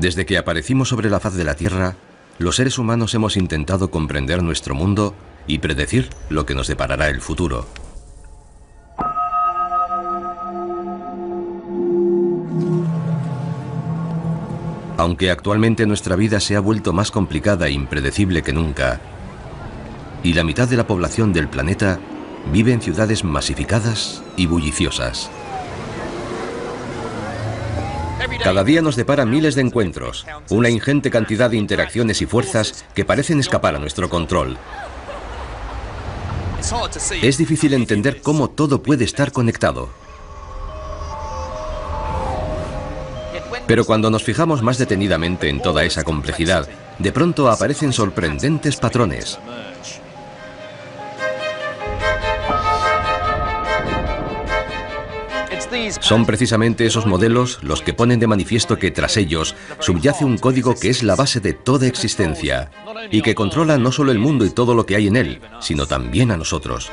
Desde que aparecimos sobre la faz de la Tierra, los seres humanos hemos intentado comprender nuestro mundo y predecir lo que nos deparará el futuro. Aunque actualmente nuestra vida se ha vuelto más complicada e impredecible que nunca, y la mitad de la población del planeta vive en ciudades masificadas y bulliciosas. Cada día nos depara miles de encuentros, una ingente cantidad de interacciones y fuerzas que parecen escapar a nuestro control. Es difícil entender cómo todo puede estar conectado. Pero cuando nos fijamos más detenidamente en toda esa complejidad, de pronto aparecen sorprendentes patrones. Son precisamente esos modelos los que ponen de manifiesto que tras ellos subyace un código que es la base de toda existencia y que controla no solo el mundo y todo lo que hay en él, sino también a nosotros.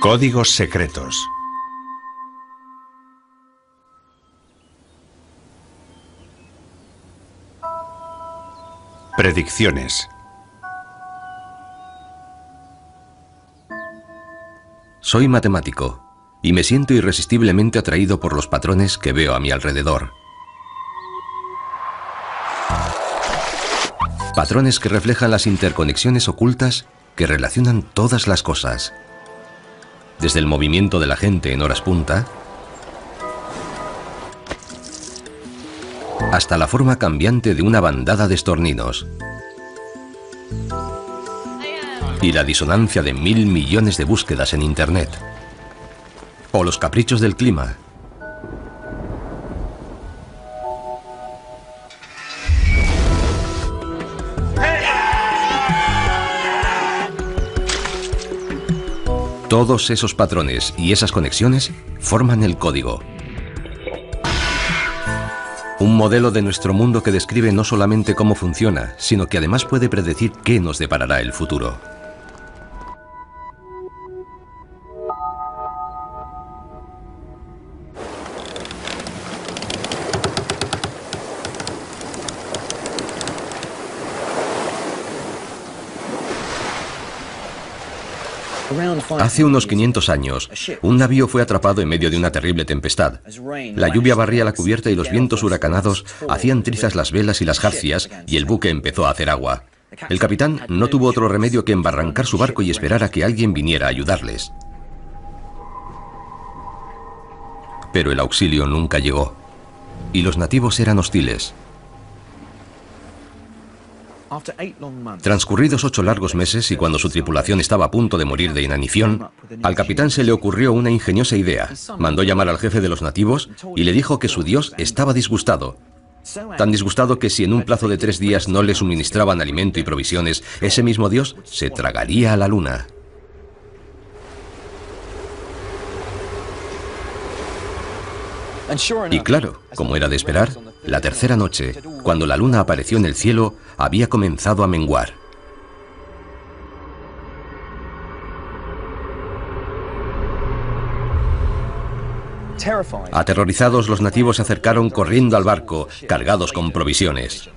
Códigos secretos. Predicciones. Soy matemático y me siento irresistiblemente atraído por los patrones que veo a mi alrededor. Patrones que reflejan las interconexiones ocultas que relacionan todas las cosas. Desde el movimiento de la gente en horas punta hasta la forma cambiante de una bandada de estorninos y la disonancia de 1000 millones de búsquedas en Internet o los caprichos del clima. Todos esos patrones y esas conexiones forman el código. Un modelo de nuestro mundo que describe no solamente cómo funciona, sino que además puede predecir qué nos deparará el futuro. Hace unos 500 años, un navío fue atrapado en medio de una terrible tempestad. La lluvia barría la cubierta y los vientos huracanados hacían trizas las velas y las jarcias, y el buque empezó a hacer agua. El capitán no tuvo otro remedio que embarrancar su barco y esperar a que alguien viniera a ayudarles. Pero el auxilio nunca llegó, y los nativos eran hostiles. Transcurridos 8 largos meses y cuando su tripulación estaba a punto de morir de inanición, al capitán se le ocurrió una ingeniosa idea. Mandó llamar al jefe de los nativos y le dijo que su dios estaba disgustado. Tan disgustado que si en un plazo de 3 días no le suministraban alimento y provisiones, ese mismo dios se tragaría a la luna. Y claro, como era de esperar, la tercera noche, cuando la luna apareció en el cielo, había comenzado a menguar. Aterrorizados, los nativos se acercaron corriendo al barco, cargados con provisiones.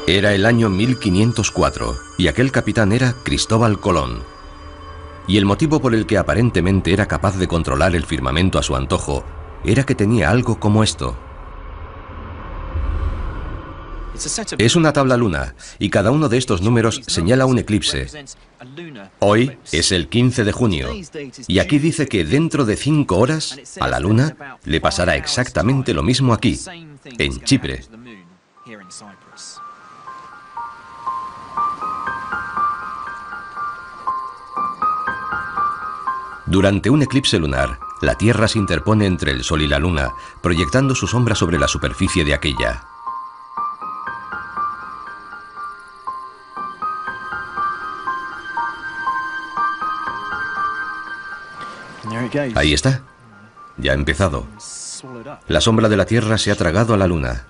Era el año 1504 y aquel capitán era Cristóbal Colón. Y el motivo por el que aparentemente era capaz de controlar el firmamento a su antojo era que tenía algo como esto. Es una tabla luna y cada uno de estos números señala un eclipse. Hoy es el 15 de junio y aquí dice que dentro de 5 horas a la luna le pasará exactamente lo mismo aquí, en Chipre. Durante un eclipse lunar, la Tierra se interpone entre el Sol y la Luna, proyectando su sombra sobre la superficie de aquella. Ahí está. Ya ha empezado. La sombra de la Tierra se ha tragado a la Luna.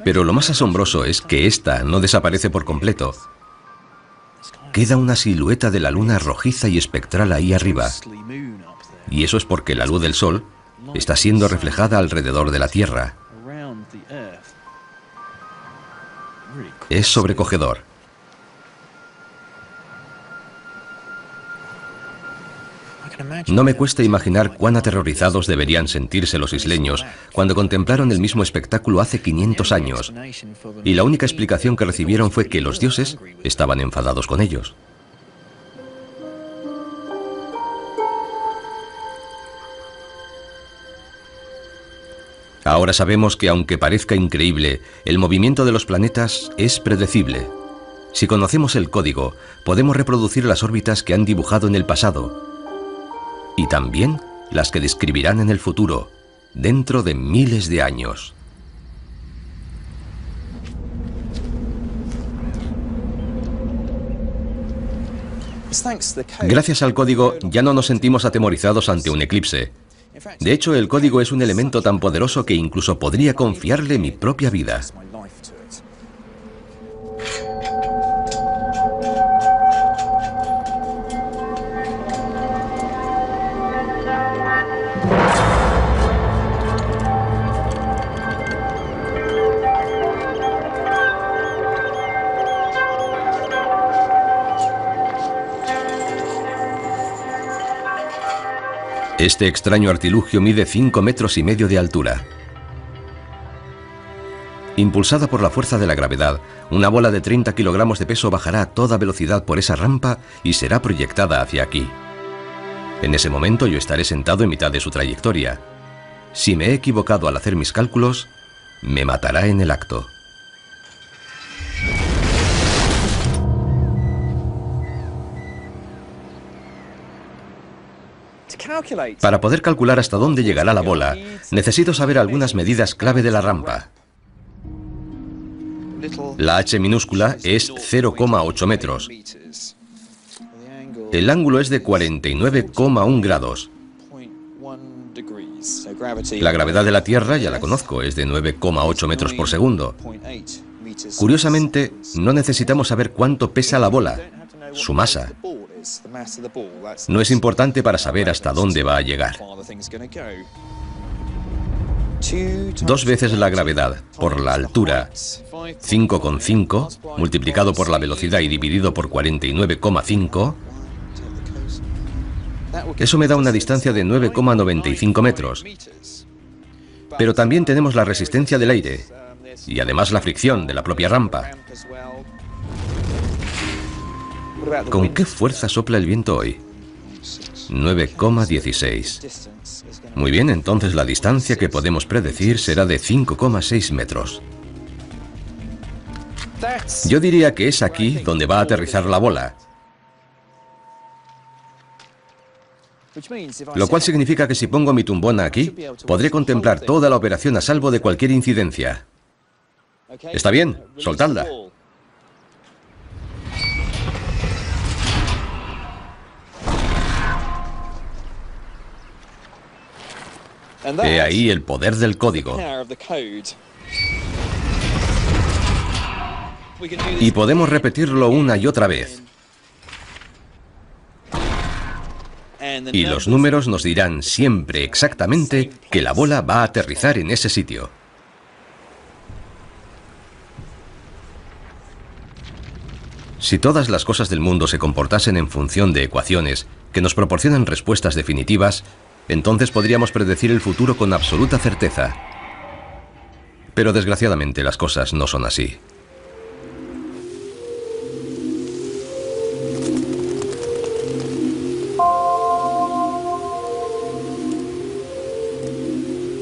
Pero lo más asombroso es que esta no desaparece por completo. Queda una silueta de la Luna rojiza y espectral ahí arriba. Y eso es porque la luz del Sol está siendo reflejada alrededor de la Tierra. Es sobrecogedor. No me cuesta imaginar cuán aterrorizados deberían sentirse los isleños cuando contemplaron el mismo espectáculo hace 500 años, y la única explicación que recibieron fue que los dioses estaban enfadados con ellos. Ahora sabemos que, aunque parezca increíble, el movimiento de los planetas es predecible. Si conocemos el código, podemos reproducir las órbitas que han dibujado en el pasado, y también las que describirán en el futuro, dentro de miles de años. Gracias al código ya no nos sentimos atemorizados ante un eclipse. De hecho, el código es un elemento tan poderoso que incluso podría confiarle mi propia vida. Este extraño artilugio mide 5,5 metros de altura. Impulsada por la fuerza de la gravedad, una bola de 30 kilogramos de peso bajará a toda velocidad por esa rampa y será proyectada hacia aquí. En ese momento yo estaré sentado en mitad de su trayectoria. Si me he equivocado al hacer mis cálculos, me matará en el acto. Para poder calcular hasta dónde llegará la bola, necesito saber algunas medidas clave de la rampa. La h minúscula es 0,8 metros. El ángulo es de 49,1 grados. La gravedad de la Tierra ya la conozco, es de 9,8 metros por segundo. Curiosamente, no necesitamos saber cuánto pesa la bola, su masa. No es importante para saber hasta dónde va a llegar. 2 veces la gravedad por la altura, 5,5, multiplicado por la velocidad y dividido por 49,5, eso me da una distancia de 9,95 metros. Pero también tenemos la resistencia del aire y además la fricción de la propia rampa. ¿Con qué fuerza sopla el viento hoy? 9,16. Muy bien, entonces la distancia que podemos predecir será de 5,6 metros. Yo diría que es aquí donde va a aterrizar la bola. Lo cual significa que si pongo mi tumbona aquí, podré contemplar toda la operación a salvo de cualquier incidencia. ¿Está bien? Soltadla. He ahí el poder del código. Y podemos repetirlo una y otra vez. Y los números nos dirán siempre exactamente que la bola va a aterrizar en ese sitio. Si todas las cosas del mundo se comportasen en función de ecuaciones que nos proporcionan respuestas definitivas, entonces podríamos predecir el futuro con absoluta certeza. Pero desgraciadamente las cosas no son así.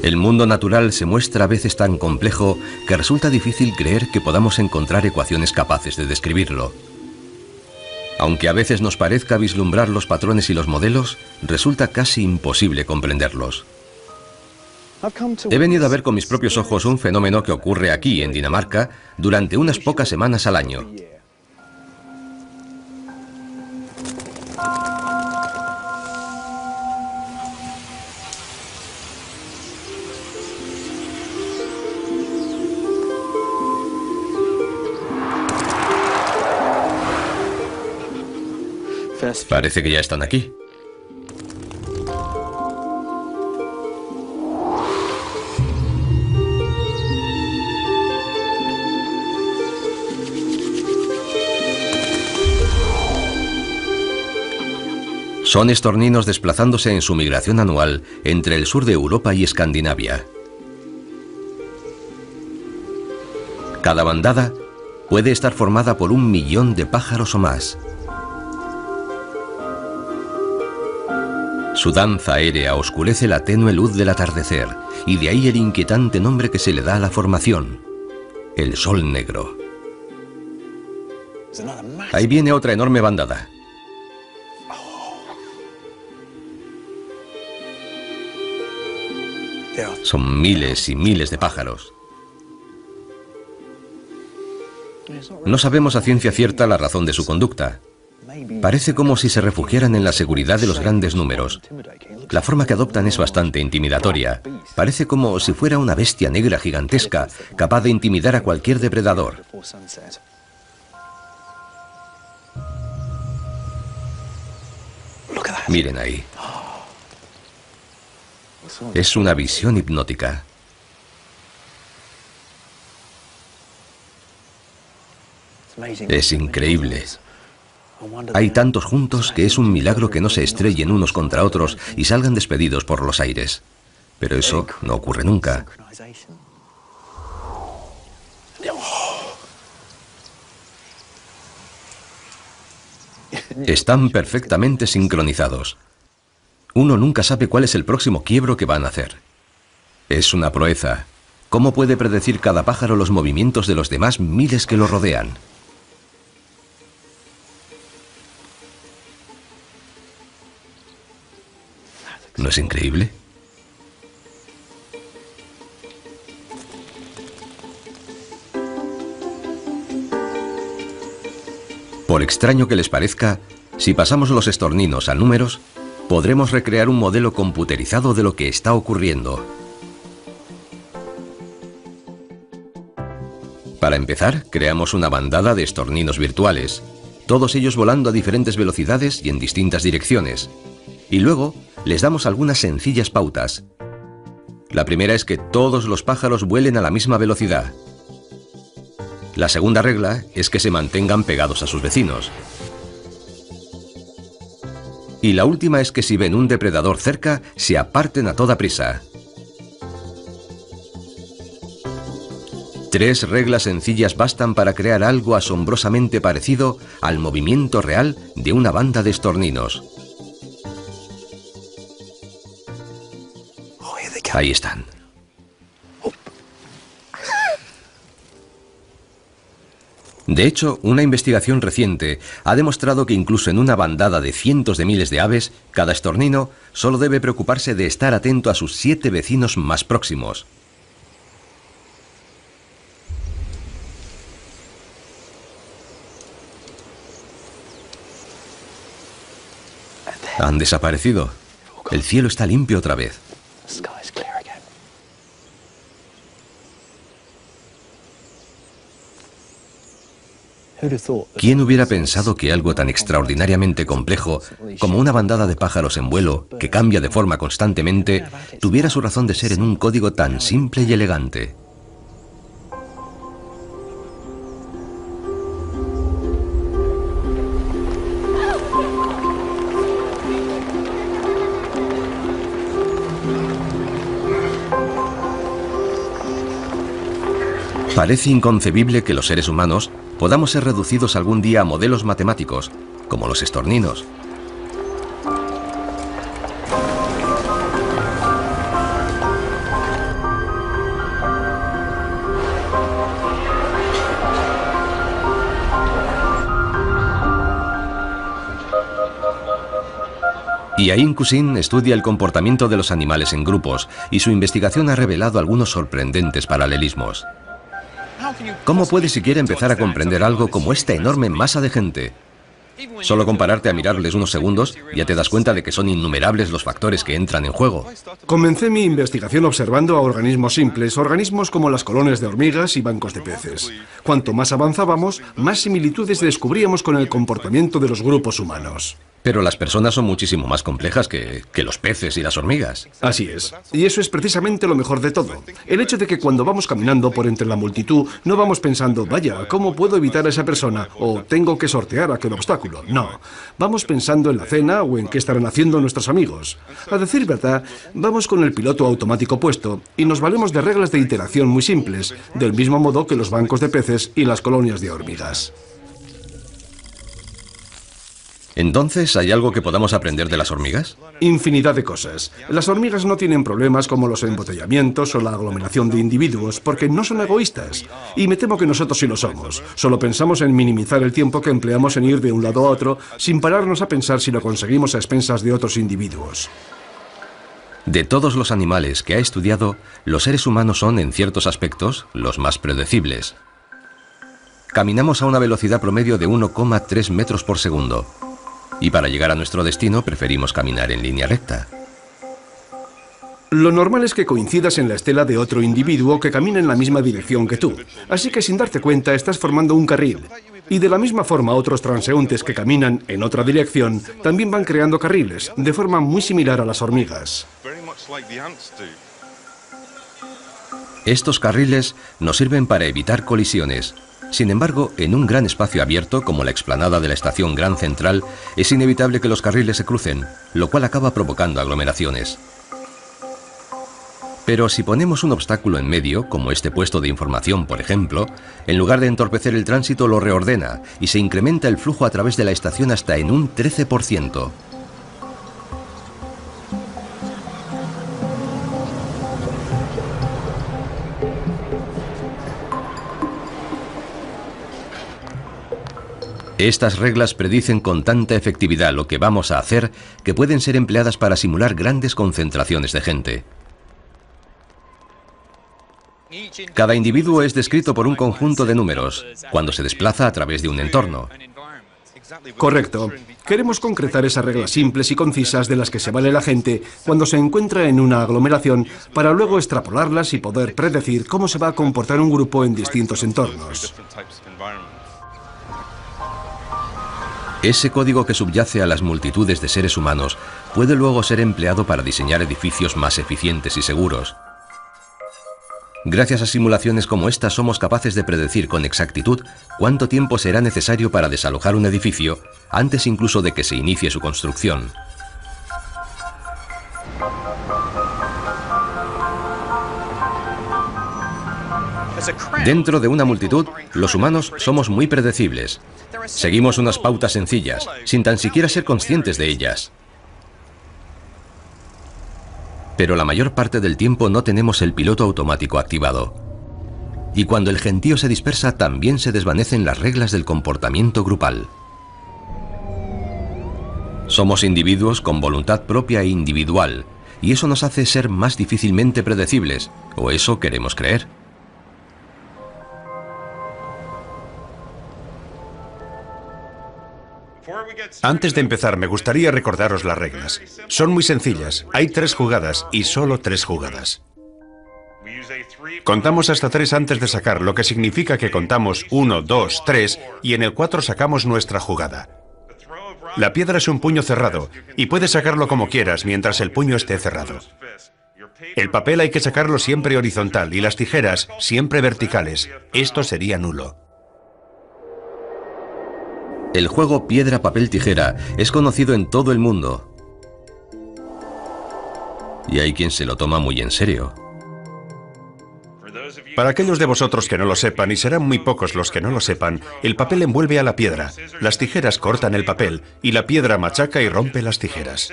El mundo natural se muestra a veces tan complejo que resulta difícil creer que podamos encontrar ecuaciones capaces de describirlo. Aunque a veces nos parezca vislumbrar los patrones y los modelos, resulta casi imposible comprenderlos. He venido a ver con mis propios ojos un fenómeno que ocurre aquí, en Dinamarca, durante unas pocas semanas al año. Parece que ya están aquí. Son estorninos desplazándose en su migración anual entre el sur de Europa y Escandinavia. Cada bandada puede estar formada por 1 millón de pájaros o más. Su danza aérea oscurece la tenue luz del atardecer, y de ahí el inquietante nombre que se le da a la formación: el sol negro. Ahí viene otra enorme bandada. Son miles y miles de pájaros. No sabemos a ciencia cierta la razón de su conducta. Parece como si se refugiaran en la seguridad de los grandes números. La forma que adoptan es bastante intimidatoria. Parece como si fuera una bestia negra gigantesca, capaz de intimidar a cualquier depredador. Miren ahí. Es una visión hipnótica. Es increíble. Hay tantos juntos que es un milagro que no se estrellen unos contra otros y salgan despedidos por los aires. Pero eso no ocurre nunca. Están perfectamente sincronizados. Uno nunca sabe cuál es el próximo quiebro que van a hacer. Es una proeza. ¿Cómo puede predecir cada pájaro los movimientos de los demás miles que lo rodean? ¿No es increíble? Por extraño que les parezca, si pasamos los estorninos a números, podremos recrear un modelo computerizado de lo que está ocurriendo. Para empezar, creamos una bandada de estorninos virtuales, todos ellos volando a diferentes velocidades y en distintas direcciones. Y luego les damos algunas sencillas pautas. La primera es que todos los pájaros vuelen a la misma velocidad. La segunda regla es que se mantengan pegados a sus vecinos. Y la última es que si ven un depredador cerca, se aparten a toda prisa. 3 reglas sencillas bastan para crear algo asombrosamente parecido al movimiento real de una banda de estorninos. Ahí están. De hecho, una investigación reciente ha demostrado que incluso en una bandada de cientos de miles de aves, cada estornino solo debe preocuparse de estar atento a sus 7 vecinos más próximos. Han desaparecido. El cielo está limpio otra vez. ¿Quién hubiera pensado que algo tan extraordinariamente complejo como una bandada de pájaros en vuelo, que cambia de forma constantemente, tuviera su razón de ser en un código tan simple y elegante? Parece inconcebible que los seres humanos podamos ser reducidos algún día a modelos matemáticos, como los estorninos. Iain Cousin estudia el comportamiento de los animales en grupos y su investigación ha revelado algunos sorprendentes paralelismos. ¿Cómo puedes siquiera empezar a comprender algo como esta enorme masa de gente? Solo compararte a mirarles unos segundos ya te das cuenta de que son innumerables los factores que entran en juego. Comencé mi investigación observando a organismos simples, organismos como las colonias de hormigas y bancos de peces. Cuanto más avanzábamos, más similitudes descubríamos con el comportamiento de los grupos humanos. Pero las personas son muchísimo más complejas que los peces y las hormigas. Así es. Y eso es precisamente lo mejor de todo. El hecho de que cuando vamos caminando por entre la multitud, no vamos pensando, vaya, ¿cómo puedo evitar a esa persona? O tengo que sortear aquel obstáculo. No. Vamos pensando en la cena o en qué estarán haciendo nuestros amigos. A decir verdad, vamos con el piloto automático puesto y nos valemos de reglas de interacción muy simples, del mismo modo que los bancos de peces y las colonias de hormigas. Entonces, ¿hay algo que podamos aprender de las hormigas? Infinidad de cosas. Las hormigas no tienen problemas como los embotellamientos o la aglomeración de individuos porque no son egoístas. Y me temo que nosotros sí lo somos. Solo pensamos en minimizar el tiempo que empleamos en ir de un lado a otro sin pararnos a pensar si lo conseguimos a expensas de otros individuos. De todos los animales que ha estudiado, los seres humanos son, en ciertos aspectos, los más predecibles. Caminamos a una velocidad promedio de 1,3 metros por segundo. Y para llegar a nuestro destino preferimos caminar en línea recta. Lo normal es que coincidas en la estela de otro individuo que camina en la misma dirección que tú. Así que sin darte cuenta estás formando un carril. Y de la misma forma otros transeúntes que caminan en otra dirección también van creando carriles, de forma muy similar a las hormigas. Estos carriles nos sirven para evitar colisiones. Sin embargo, en un gran espacio abierto, como la explanada de la estación Gran Central, es inevitable que los carriles se crucen, lo cual acaba provocando aglomeraciones. Pero si ponemos un obstáculo en medio, como este puesto de información, por ejemplo, en lugar de entorpecer el tránsito lo reordena y se incrementa el flujo a través de la estación hasta en un 13%. Estas reglas predicen con tanta efectividad lo que vamos a hacer que pueden ser empleadas para simular grandes concentraciones de gente. Cada individuo es descrito por un conjunto de números, cuando se desplaza a través de un entorno. Correcto. Queremos concretar esas reglas simples y concisas de las que se vale la gente cuando se encuentra en una aglomeración para luego extrapolarlas y poder predecir cómo se va a comportar un grupo en distintos entornos. Ese código que subyace a las multitudes de seres humanos puede luego ser empleado para diseñar edificios más eficientes y seguros. Gracias a simulaciones como esta somos capaces de predecir con exactitud cuánto tiempo será necesario para desalojar un edificio antes incluso de que se inicie su construcción. Dentro de una multitud, los humanos somos muy predecibles. Seguimos unas pautas sencillas, sin tan siquiera ser conscientes de ellas. Pero la mayor parte del tiempo no tenemos el piloto automático activado. Y cuando el gentío se dispersa, también se desvanecen las reglas del comportamiento grupal. Somos individuos con voluntad propia e individual, y eso nos hace ser más difícilmente predecibles, o eso queremos creer. Antes de empezar, me gustaría recordaros las reglas. Son muy sencillas. Hay 3 jugadas y solo 3 jugadas. Contamos hasta 3 antes de sacar, lo que significa que contamos 1, 2, 3 y en el 4 sacamos nuestra jugada. La piedra es un puño cerrado y puedes sacarlo como quieras mientras el puño esté cerrado. El papel hay que sacarlo siempre horizontal y las tijeras siempre verticales. Esto sería nulo. El juego piedra, papel, tijera es conocido en todo el mundo. Y hay quien se lo toma muy en serio. Para aquellos de vosotros que no lo sepan, y serán muy pocos los que no lo sepan, el papel envuelve a la piedra, las tijeras cortan el papel y la piedra machaca y rompe las tijeras.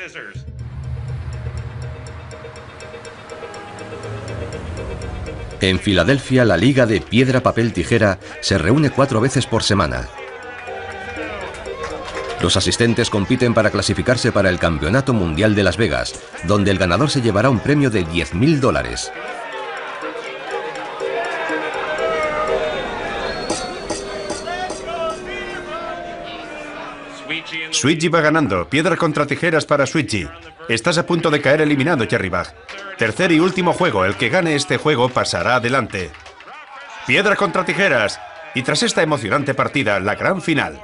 En Filadelfia, la Liga de Piedra, Papel, Tijera se reúne 4 veces por semana. Los asistentes compiten para clasificarse para el Campeonato Mundial de Las Vegas, donde el ganador se llevará un premio de $10.000. Sweetgy va ganando. Piedra contra tijeras para Sweetgy. Estás a punto de caer eliminado, Cherrybug. Tercer y último juego. El que gane este juego pasará adelante. Piedra contra tijeras. Y tras esta emocionante partida, la gran final.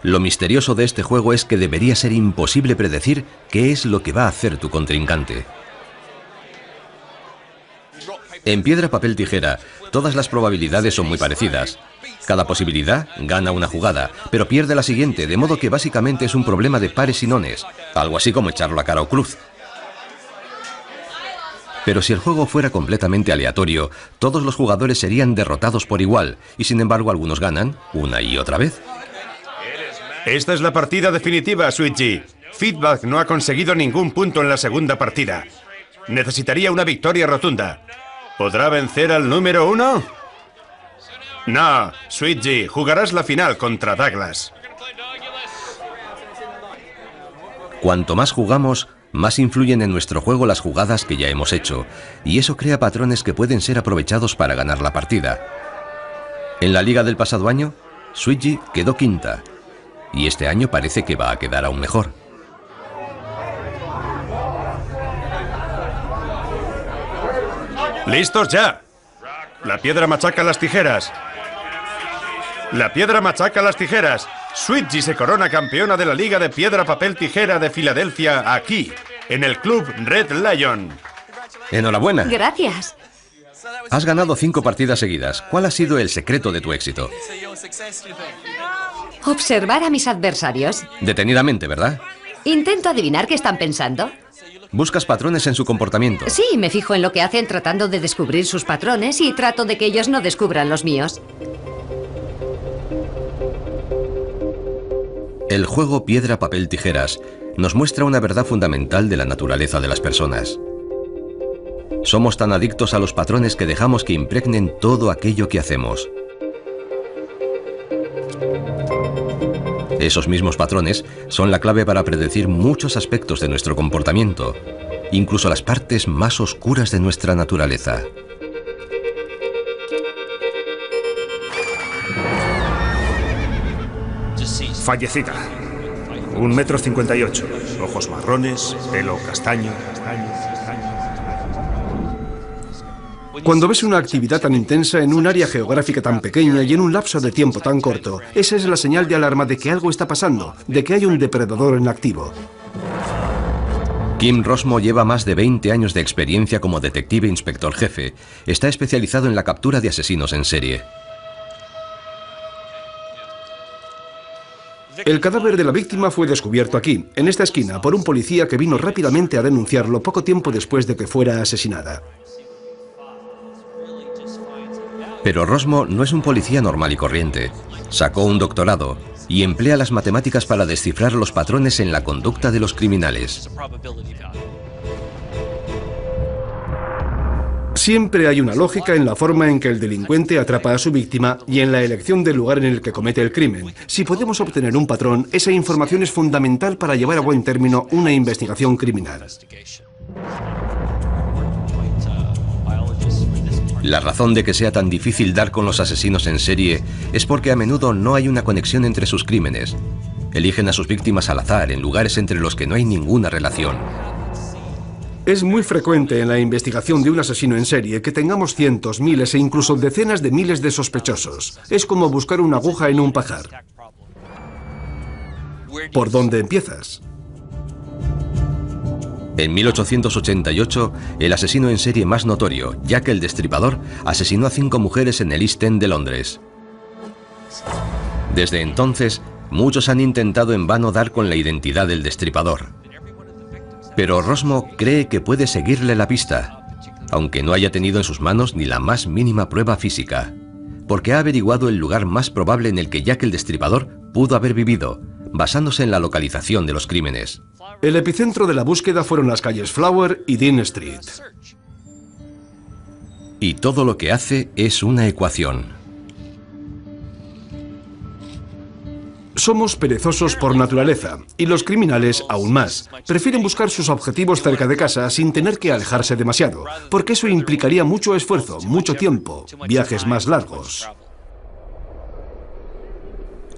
Lo misterioso de este juego es que debería ser imposible predecir qué es lo que va a hacer tu contrincante. En piedra, papel, tijera, todas las probabilidades son muy parecidas. Cada posibilidad gana una jugada, pero pierde la siguiente, de modo que básicamente es un problema de pares y nones, algo así como echarlo a cara o cruz. Pero si el juego fuera completamente aleatorio, todos los jugadores serían derrotados por igual, y sin embargo algunos ganan una y otra vez. Esta es la partida definitiva, Sweetgy. Feedback no ha conseguido ningún punto en la segunda partida. Necesitaría una victoria rotunda. ¿Podrá vencer al número 1? No, Sweetgy, jugarás la final contra Douglas. Cuanto más jugamos, más influyen en nuestro juego las jugadas que ya hemos hecho, y eso crea patrones que pueden ser aprovechados para ganar la partida. En la liga del pasado año, Sweetgy quedó quinta, y este año parece que va a quedar aún mejor. ¡Listos ya! La piedra machaca las tijeras. La piedra machaca las tijeras. Sweetgy se corona campeona de la Liga de Piedra, Papel, Tijera de Filadelfia aquí, en el Club Red Lion. ¡Enhorabuena! Gracias. Has ganado 5 partidas seguidas. ¿Cuál ha sido el secreto de tu éxito? Observar a mis adversarios. Detenidamente, ¿verdad? Intento adivinar qué están pensando. Buscas patrones en su comportamiento. Sí, me fijo en lo que hacen tratando de descubrir sus patrones y trato de que ellos no descubran los míos. El juego piedra, papel, tijeras nos muestra una verdad fundamental de la naturaleza de las personas. Somos tan adictos a los patrones que dejamos que impregnen todo aquello que hacemos. Esos mismos patrones son la clave para predecir muchos aspectos de nuestro comportamiento, incluso las partes más oscuras de nuestra naturaleza. Fallecida. 1,58 m. Ojos marrones, pelo castaño. Cuando ves una actividad tan intensa en un área geográfica tan pequeña y en un lapso de tiempo tan corto, esa es la señal de alarma de que algo está pasando, de que hay un depredador en activo. Kim Rosmo lleva más de 20 años de experiencia como detective e inspector jefe. Está especializado en la captura de asesinos en serie. El cadáver de la víctima fue descubierto aquí, en esta esquina, por un policía que vino rápidamente a denunciarlo poco tiempo después de que fuera asesinada. Pero Rosmo no es un policía normal y corriente. Sacó un doctorado y emplea las matemáticas para descifrar los patrones en la conducta de los criminales. Siempre hay una lógica en la forma en que el delincuente atrapa a su víctima y en la elección del lugar en el que comete el crimen. Si podemos obtener un patrón, esa información es fundamental para llevar a buen término una investigación criminal. La razón de que sea tan difícil dar con los asesinos en serie es porque a menudo no hay una conexión entre sus crímenes. Eligen a sus víctimas al azar en lugares entre los que no hay ninguna relación. Es muy frecuente en la investigación de un asesino en serie que tengamos cientos, miles e incluso decenas de miles de sospechosos. Es como buscar una aguja en un pajar. ¿Por dónde empiezas? En 1888, el asesino en serie más notorio, Jack el Destripador, asesinó a 5 mujeres en el East End de Londres. Desde entonces, muchos han intentado en vano dar con la identidad del destripador. Pero Rosmo cree que puede seguirle la pista, aunque no haya tenido en sus manos ni la más mínima prueba física, porque ha averiguado el lugar más probable en el que Jack el Destripador pudo haber vivido, basándose en la localización de los crímenes. El epicentro de la búsqueda fueron las calles Flower y Dean Street. Y todo lo que hace es una ecuación. Somos perezosos por naturaleza, y los criminales aún más. Prefieren buscar sus objetivos cerca de casa sin tener que alejarse demasiado, porque eso implicaría mucho esfuerzo, mucho tiempo, viajes más largos.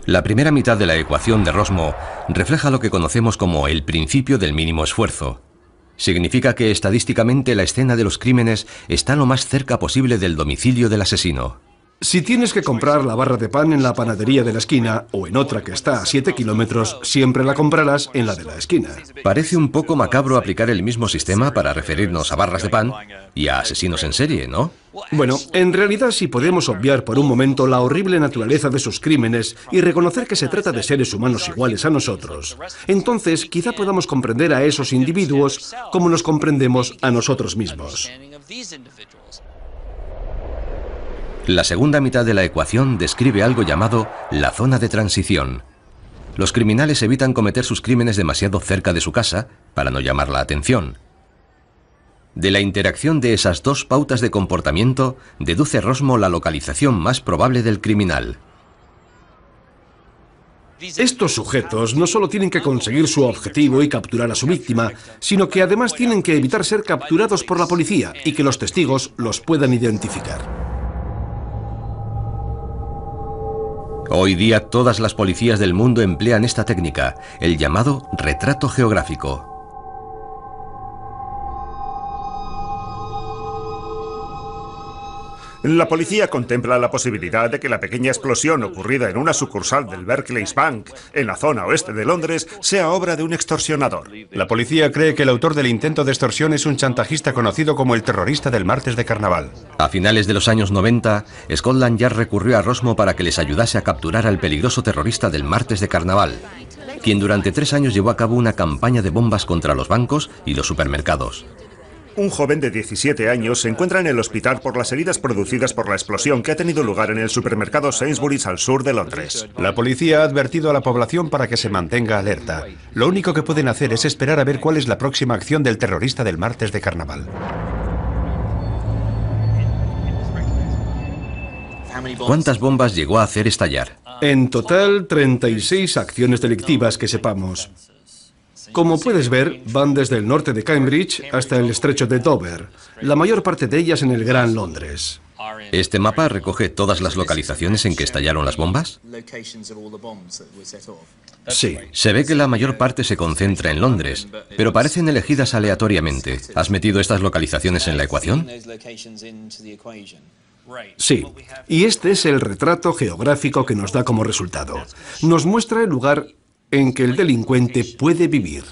La primera mitad de la ecuación de Rosmo refleja lo que conocemos como el principio del mínimo esfuerzo. Significa que estadísticamente la escena de los crímenes está lo más cerca posible del domicilio del asesino. Si tienes que comprar la barra de pan en la panadería de la esquina o en otra que está a 7 kilómetros, siempre la comprarás en la de la esquina. Parece un poco macabro aplicar el mismo sistema para referirnos a barras de pan y a asesinos en serie, ¿no? Bueno, en realidad si podemos obviar por un momento la horrible naturaleza de sus crímenes y reconocer que se trata de seres humanos iguales a nosotros, entonces quizá podamos comprender a esos individuos como nos comprendemos a nosotros mismos. La segunda mitad de la ecuación describe algo llamado la zona de transición. Los criminales evitan cometer sus crímenes demasiado cerca de su casa para no llamar la atención. De la interacción de esas dos pautas de comportamiento, deduce Rosmo la localización más probable del criminal. Estos sujetos no solo tienen que conseguir su objetivo y capturar a su víctima, sino que además tienen que evitar ser capturados por la policía y que los testigos los puedan identificar. Hoy día todas las policías del mundo emplean esta técnica, el llamado retrato geográfico. La policía contempla la posibilidad de que la pequeña explosión ocurrida en una sucursal del Barclays Bank, en la zona oeste de Londres, sea obra de un extorsionador. La policía cree que el autor del intento de extorsión es un chantajista conocido como el terrorista del martes de carnaval. A finales de los años 90, Scotland Yard recurrió a Rosmo para que les ayudase a capturar al peligroso terrorista del martes de carnaval, quien durante 3 años llevó a cabo una campaña de bombas contra los bancos y los supermercados. Un joven de 17 años se encuentra en el hospital por las heridas producidas por la explosión que ha tenido lugar en el supermercado Sainsbury's al sur de Londres. La policía ha advertido a la población para que se mantenga alerta. Lo único que pueden hacer es esperar a ver cuál es la próxima acción del terrorista del martes de carnaval. ¿Cuántas bombas llegó a hacer estallar? En total, 36 acciones delictivas que sepamos. Como puedes ver, van desde el norte de Cambridge hasta el estrecho de Dover, la mayor parte de ellas en el Gran Londres. ¿Este mapa recoge todas las localizaciones en que estallaron las bombas? Sí. Se ve que la mayor parte se concentra en Londres, pero parecen elegidas aleatoriamente. ¿Has metido estas localizaciones en la ecuación? Sí, y este es el retrato geográfico que nos da como resultado. Nos muestra el lugar en que el delincuente puede vivir.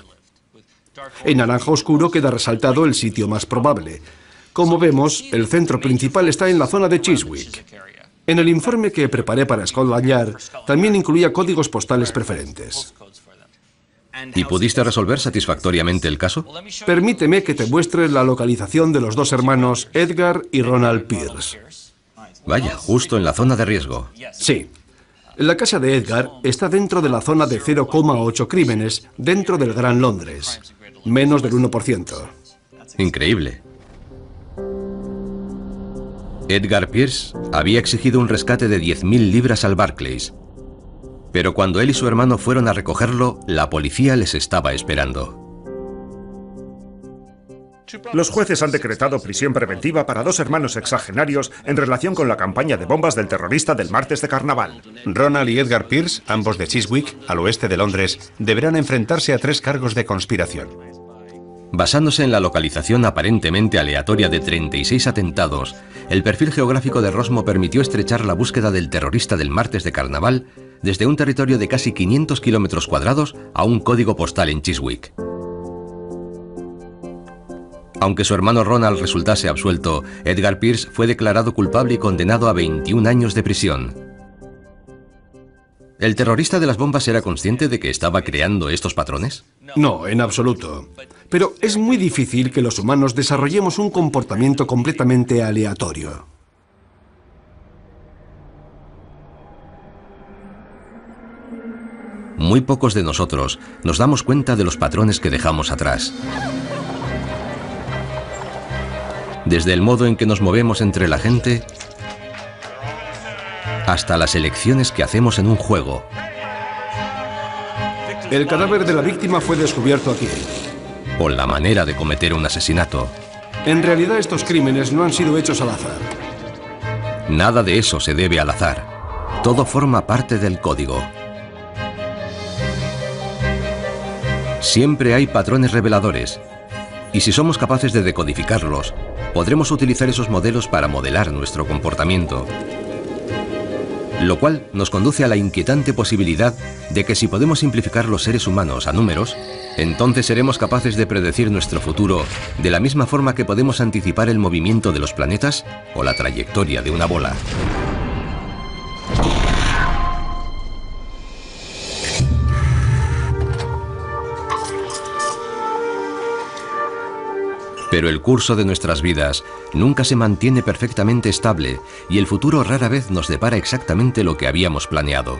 En naranja oscuro queda resaltado el sitio más probable. Como vemos, el centro principal está en la zona de Chiswick. En el informe que preparé para Scotland Yard, también incluía códigos postales preferentes. ¿Y pudiste resolver satisfactoriamente el caso? Permíteme que te muestre la localización de los dos hermanos Edgar y Ronald Pierce. Vaya, justo en la zona de riesgo. Sí. La casa de Edgar está dentro de la zona de 0,8 crímenes dentro del Gran Londres, menos del 1%. Increíble. Edgar Pierce había exigido un rescate de 10.000 libras al Barclays, pero cuando él y su hermano fueron a recogerlo, la policía les estaba esperando. Los jueces han decretado prisión preventiva para 2 hermanos exagenarios en relación con la campaña de bombas del terrorista del martes de carnaval. Ronald y Edgar Pierce, ambos de Chiswick, al oeste de Londres, deberán enfrentarse a 3 cargos de conspiración. Basándose en la localización aparentemente aleatoria de 36 atentados, el perfil geográfico de Rosmo permitió estrechar la búsqueda del terrorista del martes de carnaval desde un territorio de casi 500 kilómetros cuadrados a un código postal en Chiswick. Aunque su hermano Ronald resultase absuelto, Edgar Pierce fue declarado culpable y condenado a 21 años de prisión. ¿El terrorista de las bombas era consciente de que estaba creando estos patrones? No, en absoluto. Pero es muy difícil que los humanos desarrollemos un comportamiento completamente aleatorio. Muy pocos de nosotros nos damos cuenta de los patrones que dejamos atrás. Desde el modo en que nos movemos entre la gente hasta las elecciones que hacemos en un juego. El cadáver de la víctima fue descubierto aquí. O la manera de cometer un asesinato. En realidad estos crímenes no han sido hechos al azar. Nada de eso se debe al azar. Todo forma parte del código. Siempre hay patrones reveladores. Y si somos capaces de decodificarlos, podremos utilizar esos modelos para modelar nuestro comportamiento. Lo cual nos conduce a la inquietante posibilidad de que si podemos simplificar los seres humanos a números, entonces seremos capaces de predecir nuestro futuro de la misma forma que podemos anticipar el movimiento de los planetas o la trayectoria de una bola. Pero el curso de nuestras vidas nunca se mantiene perfectamente estable y el futuro rara vez nos depara exactamente lo que habíamos planeado.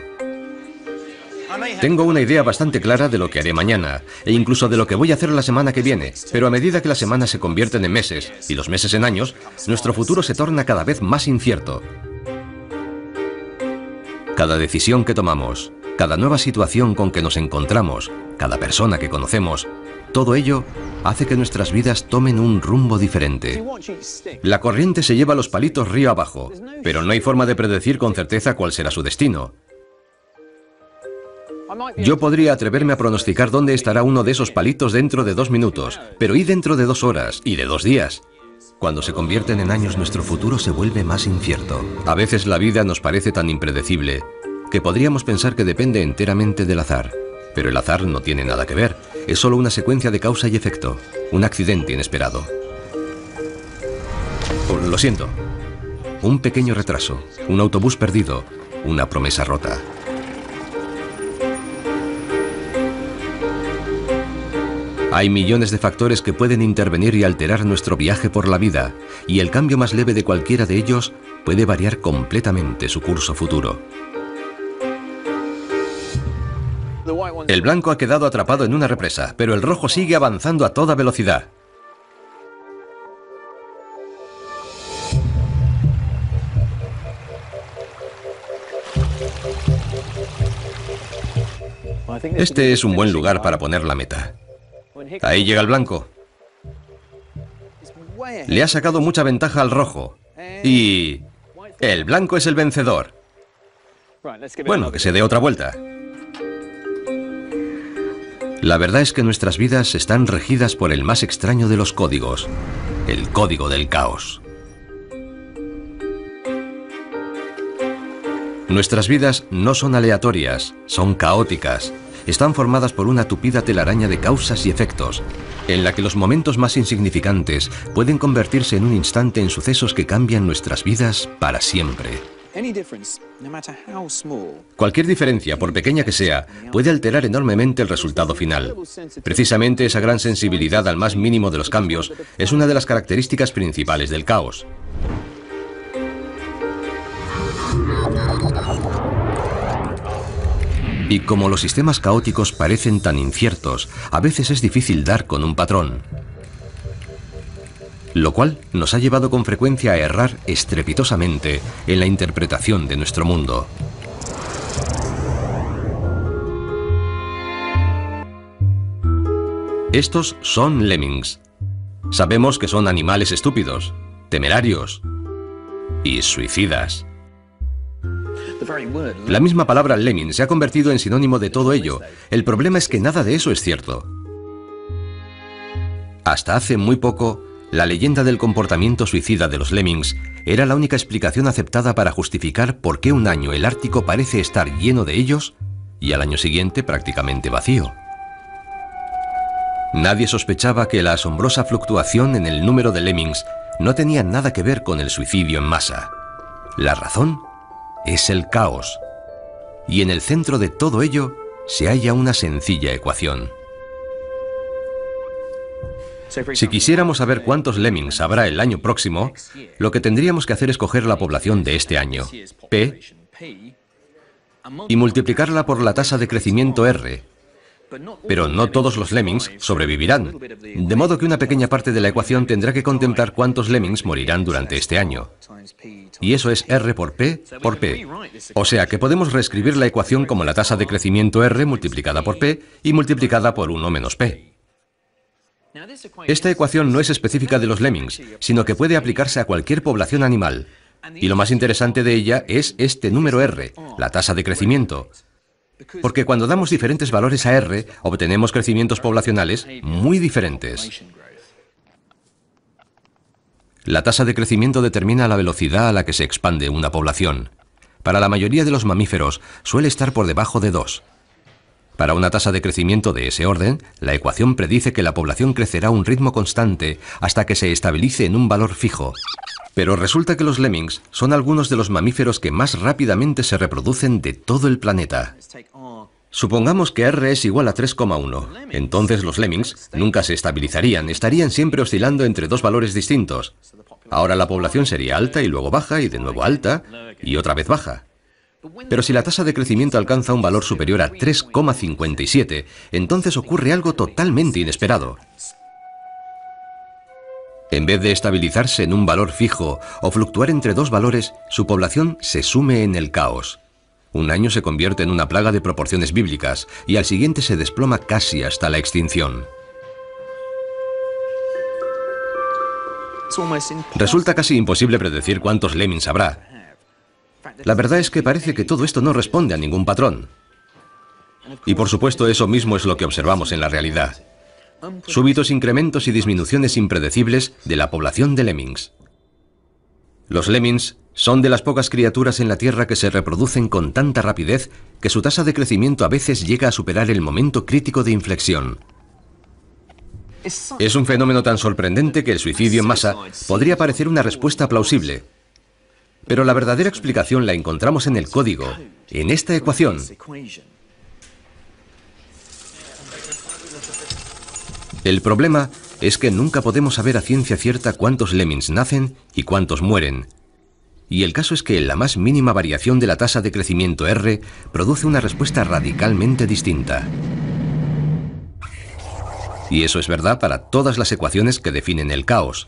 Tengo una idea bastante clara de lo que haré mañana e incluso de lo que voy a hacer la semana que viene, pero a medida que las semanas se convierten en meses y los meses en años, nuestro futuro se torna cada vez más incierto. Cada decisión que tomamos, cada nueva situación con que nos encontramos, cada persona que conocemos, todo ello hace que nuestras vidas tomen un rumbo diferente. La corriente se lleva los palitos río abajo, pero no hay forma de predecir con certeza cuál será su destino. Yo podría atreverme a pronosticar dónde estará uno de esos palitos dentro de 2 minutos, pero ¿y dentro de 2 horas y de 2 días? Cuando se convierten en años, nuestro futuro se vuelve más incierto. A veces la vida nos parece tan impredecible que podríamos pensar que depende enteramente del azar. Pero el azar no tiene nada que ver. Es solo una secuencia de causa y efecto. Un accidente inesperado. Lo siento. Un pequeño retraso. Un autobús perdido. Una promesa rota. Hay millones de factores que pueden intervenir y alterar nuestro viaje por la vida, y el cambio más leve de cualquiera de ellos puede variar completamente su curso futuro. El blanco ha quedado atrapado en una represa, pero el rojo sigue avanzando a toda velocidad. Este es un buen lugar para poner la meta. Ahí llega el blanco. Le ha sacado mucha ventaja al rojo. Y el blanco es el vencedor. Bueno, que se dé otra vuelta. La verdad es que nuestras vidas están regidas por el más extraño de los códigos, el código del caos. Nuestras vidas no son aleatorias, son caóticas. Están formadas por una tupida telaraña de causas y efectos, en la que los momentos más insignificantes pueden convertirse en un instante en sucesos que cambian nuestras vidas para siempre. Cualquier diferencia, por pequeña que sea, puede alterar enormemente el resultado final. Precisamente esa gran sensibilidad al más mínimo de los cambios es una de las características principales del caos. Y como los sistemas caóticos parecen tan inciertos, a veces es difícil dar con un patrón. Lo cual nos ha llevado con frecuencia a errar estrepitosamente en la interpretación de nuestro mundo. Estos son lemmings. Sabemos que son animales estúpidos, temerarios y suicidas. La misma palabra lemming se ha convertido en sinónimo de todo ello. El problema es que nada de eso es cierto. Hasta hace muy poco, la leyenda del comportamiento suicida de los lemmings era la única explicación aceptada para justificar por qué un año el Ártico parece estar lleno de ellos y al año siguiente prácticamente vacío. Nadie sospechaba que la asombrosa fluctuación en el número de lemmings no tenía nada que ver con el suicidio en masa. La razón es el caos. Y en el centro de todo ello se halla una sencilla ecuación. Si quisiéramos saber cuántos lemmings habrá el año próximo, lo que tendríamos que hacer es coger la población de este año, P, y multiplicarla por la tasa de crecimiento R. Pero no todos los lemmings sobrevivirán, de modo que una pequeña parte de la ecuación tendrá que contemplar cuántos lemmings morirán durante este año. Y eso es R por P por P. O sea que podemos reescribir la ecuación como la tasa de crecimiento R multiplicada por P y multiplicada por 1 menos P. Esta ecuación no es específica de los lemmings, sino que puede aplicarse a cualquier población animal. Y lo más interesante de ella es este número R, la tasa de crecimiento. Porque cuando damos diferentes valores a R, obtenemos crecimientos poblacionales muy diferentes. La tasa de crecimiento determina la velocidad a la que se expande una población. Para la mayoría de los mamíferos suele estar por debajo de 2. Para una tasa de crecimiento de ese orden, la ecuación predice que la población crecerá a un ritmo constante hasta que se estabilice en un valor fijo. Pero resulta que los lemmings son algunos de los mamíferos que más rápidamente se reproducen de todo el planeta. Supongamos que R es igual a 3,1. Entonces los lemmings nunca se estabilizarían, estarían siempre oscilando entre dos valores distintos. Ahora la población sería alta y luego baja y de nuevo alta y otra vez baja. Pero si la tasa de crecimiento alcanza un valor superior a 3,57, entonces ocurre algo totalmente inesperado. En vez de estabilizarse en un valor fijo o fluctuar entre dos valores, su población se sume en el caos. Un año se convierte en una plaga de proporciones bíblicas y al siguiente se desploma casi hasta la extinción. Resulta casi imposible predecir cuántos lemmings habrá. La verdad es que parece que todo esto no responde a ningún patrón. Y por supuesto eso mismo es lo que observamos en la realidad. Súbitos incrementos y disminuciones impredecibles de la población de lemmings. Los lemmings son de las pocas criaturas en la Tierra que se reproducen con tanta rapidez que su tasa de crecimiento a veces llega a superar el momento crítico de inflexión. Es un fenómeno tan sorprendente que el suicidio en masa podría parecer una respuesta plausible. Pero la verdadera explicación la encontramos en el código, en esta ecuación. El problema es que nunca podemos saber a ciencia cierta cuántos lemmings nacen y cuántos mueren. Y el caso es que la más mínima variación de la tasa de crecimiento R produce una respuesta radicalmente distinta. Y eso es verdad para todas las ecuaciones que definen el caos.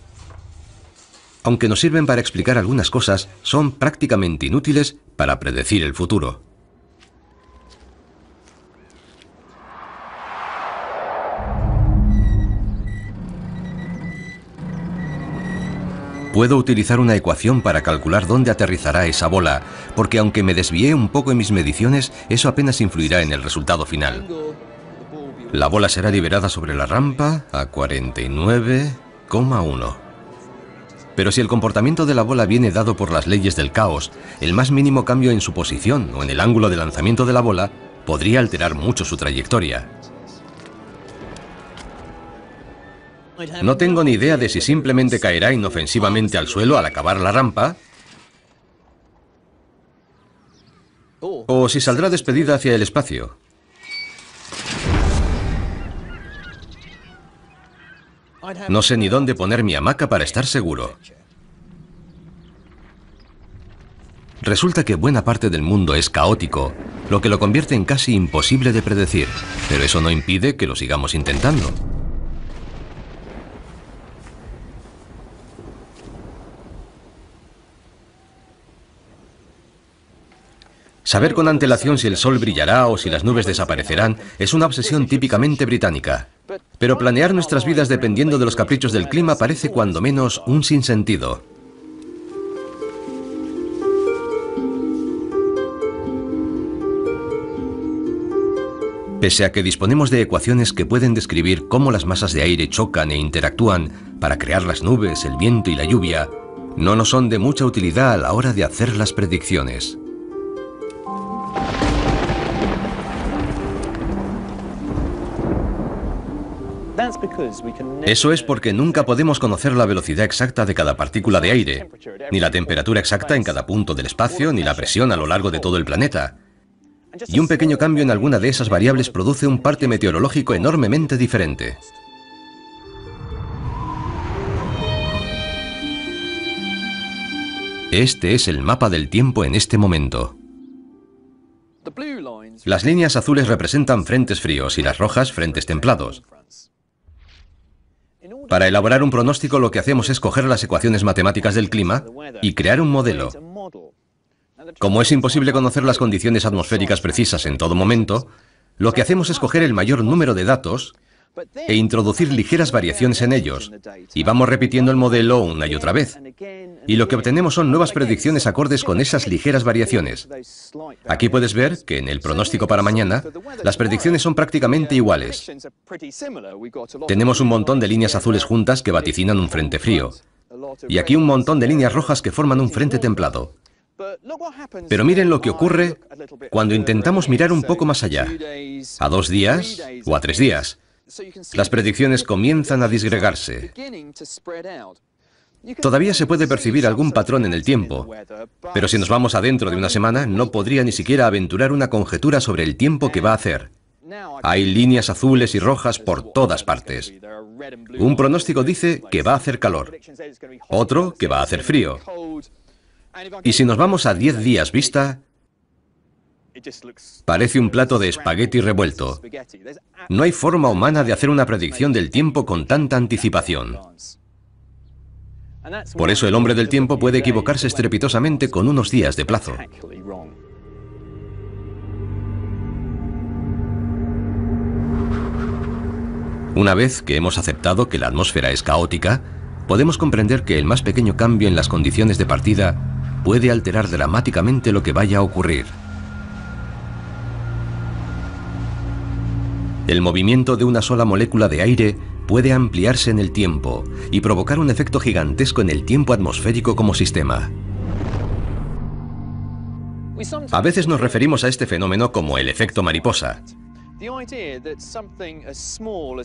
Aunque nos sirven para explicar algunas cosas, son prácticamente inútiles para predecir el futuro. Puedo utilizar una ecuación para calcular dónde aterrizará esa bola, porque aunque me desvié un poco en mis mediciones, eso apenas influirá en el resultado final. La bola será liberada sobre la rampa a 49,1. Pero si el comportamiento de la bola viene dado por las leyes del caos, el más mínimo cambio en su posición o en el ángulo de lanzamiento de la bola podría alterar mucho su trayectoria. No tengo ni idea de si simplemente caerá inofensivamente al suelo al acabar la rampa o si saldrá despedida hacia el espacio. No sé ni dónde poner mi hamaca para estar seguro. Resulta que buena parte del mundo es caótico, lo que lo convierte en casi imposible de predecir, pero eso no impide que lo sigamos intentando. Saber con antelación si el sol brillará o si las nubes desaparecerán es una obsesión típicamente británica. Pero planear nuestras vidas dependiendo de los caprichos del clima parece cuando menos un sinsentido. Pese a que disponemos de ecuaciones que pueden describir cómo las masas de aire chocan e interactúan para crear las nubes, el viento y la lluvia, no nos son de mucha utilidad a la hora de hacer las predicciones. Eso es porque nunca podemos conocer la velocidad exacta de cada partícula de aire, ni la temperatura exacta en cada punto del espacio, ni la presión a lo largo de todo el planeta. Y un pequeño cambio en alguna de esas variables produce un parte meteorológico enormemente diferente. Este es el mapa del tiempo en este momento. Las líneas azules representan frentes fríos y las rojas frentes templados. Para elaborar un pronóstico lo que hacemos es coger las ecuaciones matemáticas del clima y crear un modelo. Como es imposible conocer las condiciones atmosféricas precisas en todo momento, lo que hacemos es coger el mayor número de datos e introducir ligeras variaciones en ellos, y vamos repitiendo el modelo una y otra vez. Y lo que obtenemos son nuevas predicciones acordes con esas ligeras variaciones. Aquí puedes ver que en el pronóstico para mañana, las predicciones son prácticamente iguales. Tenemos un montón de líneas azules juntas que vaticinan un frente frío, y aquí un montón de líneas rojas que forman un frente templado. Pero miren lo que ocurre cuando intentamos mirar un poco más allá, a 2 días o a 3 días. Las predicciones comienzan a disgregarse. Todavía se puede percibir algún patrón en el tiempo, pero si nos vamos adentro de una semana, no podría ni siquiera aventurar una conjetura sobre el tiempo que va a hacer. Hay líneas azules y rojas por todas partes. Un pronóstico dice que va a hacer calor, otro que va a hacer frío. Y si nos vamos a 10 días vista, parece un plato de espagueti revuelto. No hay forma humana de hacer una predicción del tiempo con tanta anticipación. Por eso el hombre del tiempo puede equivocarse estrepitosamente con unos días de plazo. Una vez que hemos aceptado que la atmósfera es caótica, podemos comprender que el más pequeño cambio en las condiciones de partida puede alterar dramáticamente lo que vaya a ocurrir. El movimiento de una sola molécula de aire puede ampliarse en el tiempo y provocar un efecto gigantesco en el tiempo atmosférico como sistema. A veces nos referimos a este fenómeno como el efecto mariposa.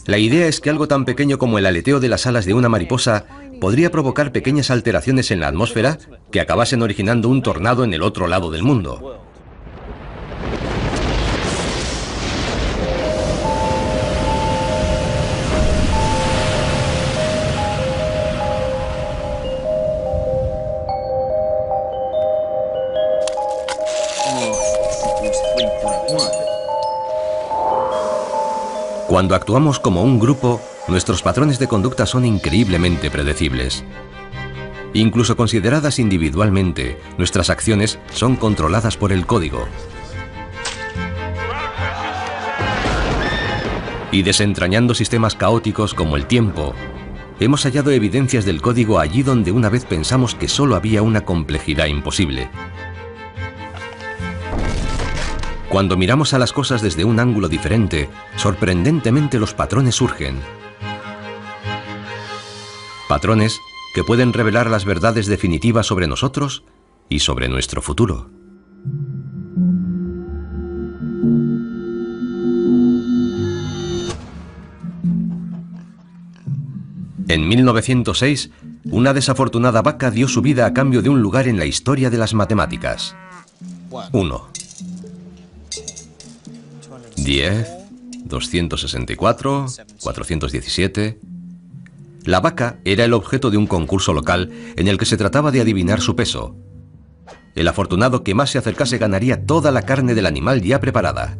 La idea es que algo tan pequeño como el aleteo de las alas de una mariposa podría provocar pequeñas alteraciones en la atmósfera que acabasen originando un tornado en el otro lado del mundo. Cuando actuamos como un grupo, nuestros patrones de conducta son increíblemente predecibles. Incluso consideradas individualmente, nuestras acciones son controladas por el código. Y desentrañando sistemas caóticos como el tiempo, hemos hallado evidencias del código allí donde una vez pensamos que solo había una complejidad imposible. Cuando miramos a las cosas desde un ángulo diferente, sorprendentemente los patrones surgen. Patrones que pueden revelar las verdades definitivas sobre nosotros y sobre nuestro futuro. En 1906, una desafortunada vaca dio su vida a cambio de un lugar en la historia de las matemáticas. 1. 10, 264, 417... La vaca era el objeto de un concurso local en el que se trataba de adivinar su peso. El afortunado que más se acercase ganaría toda la carne del animal ya preparada.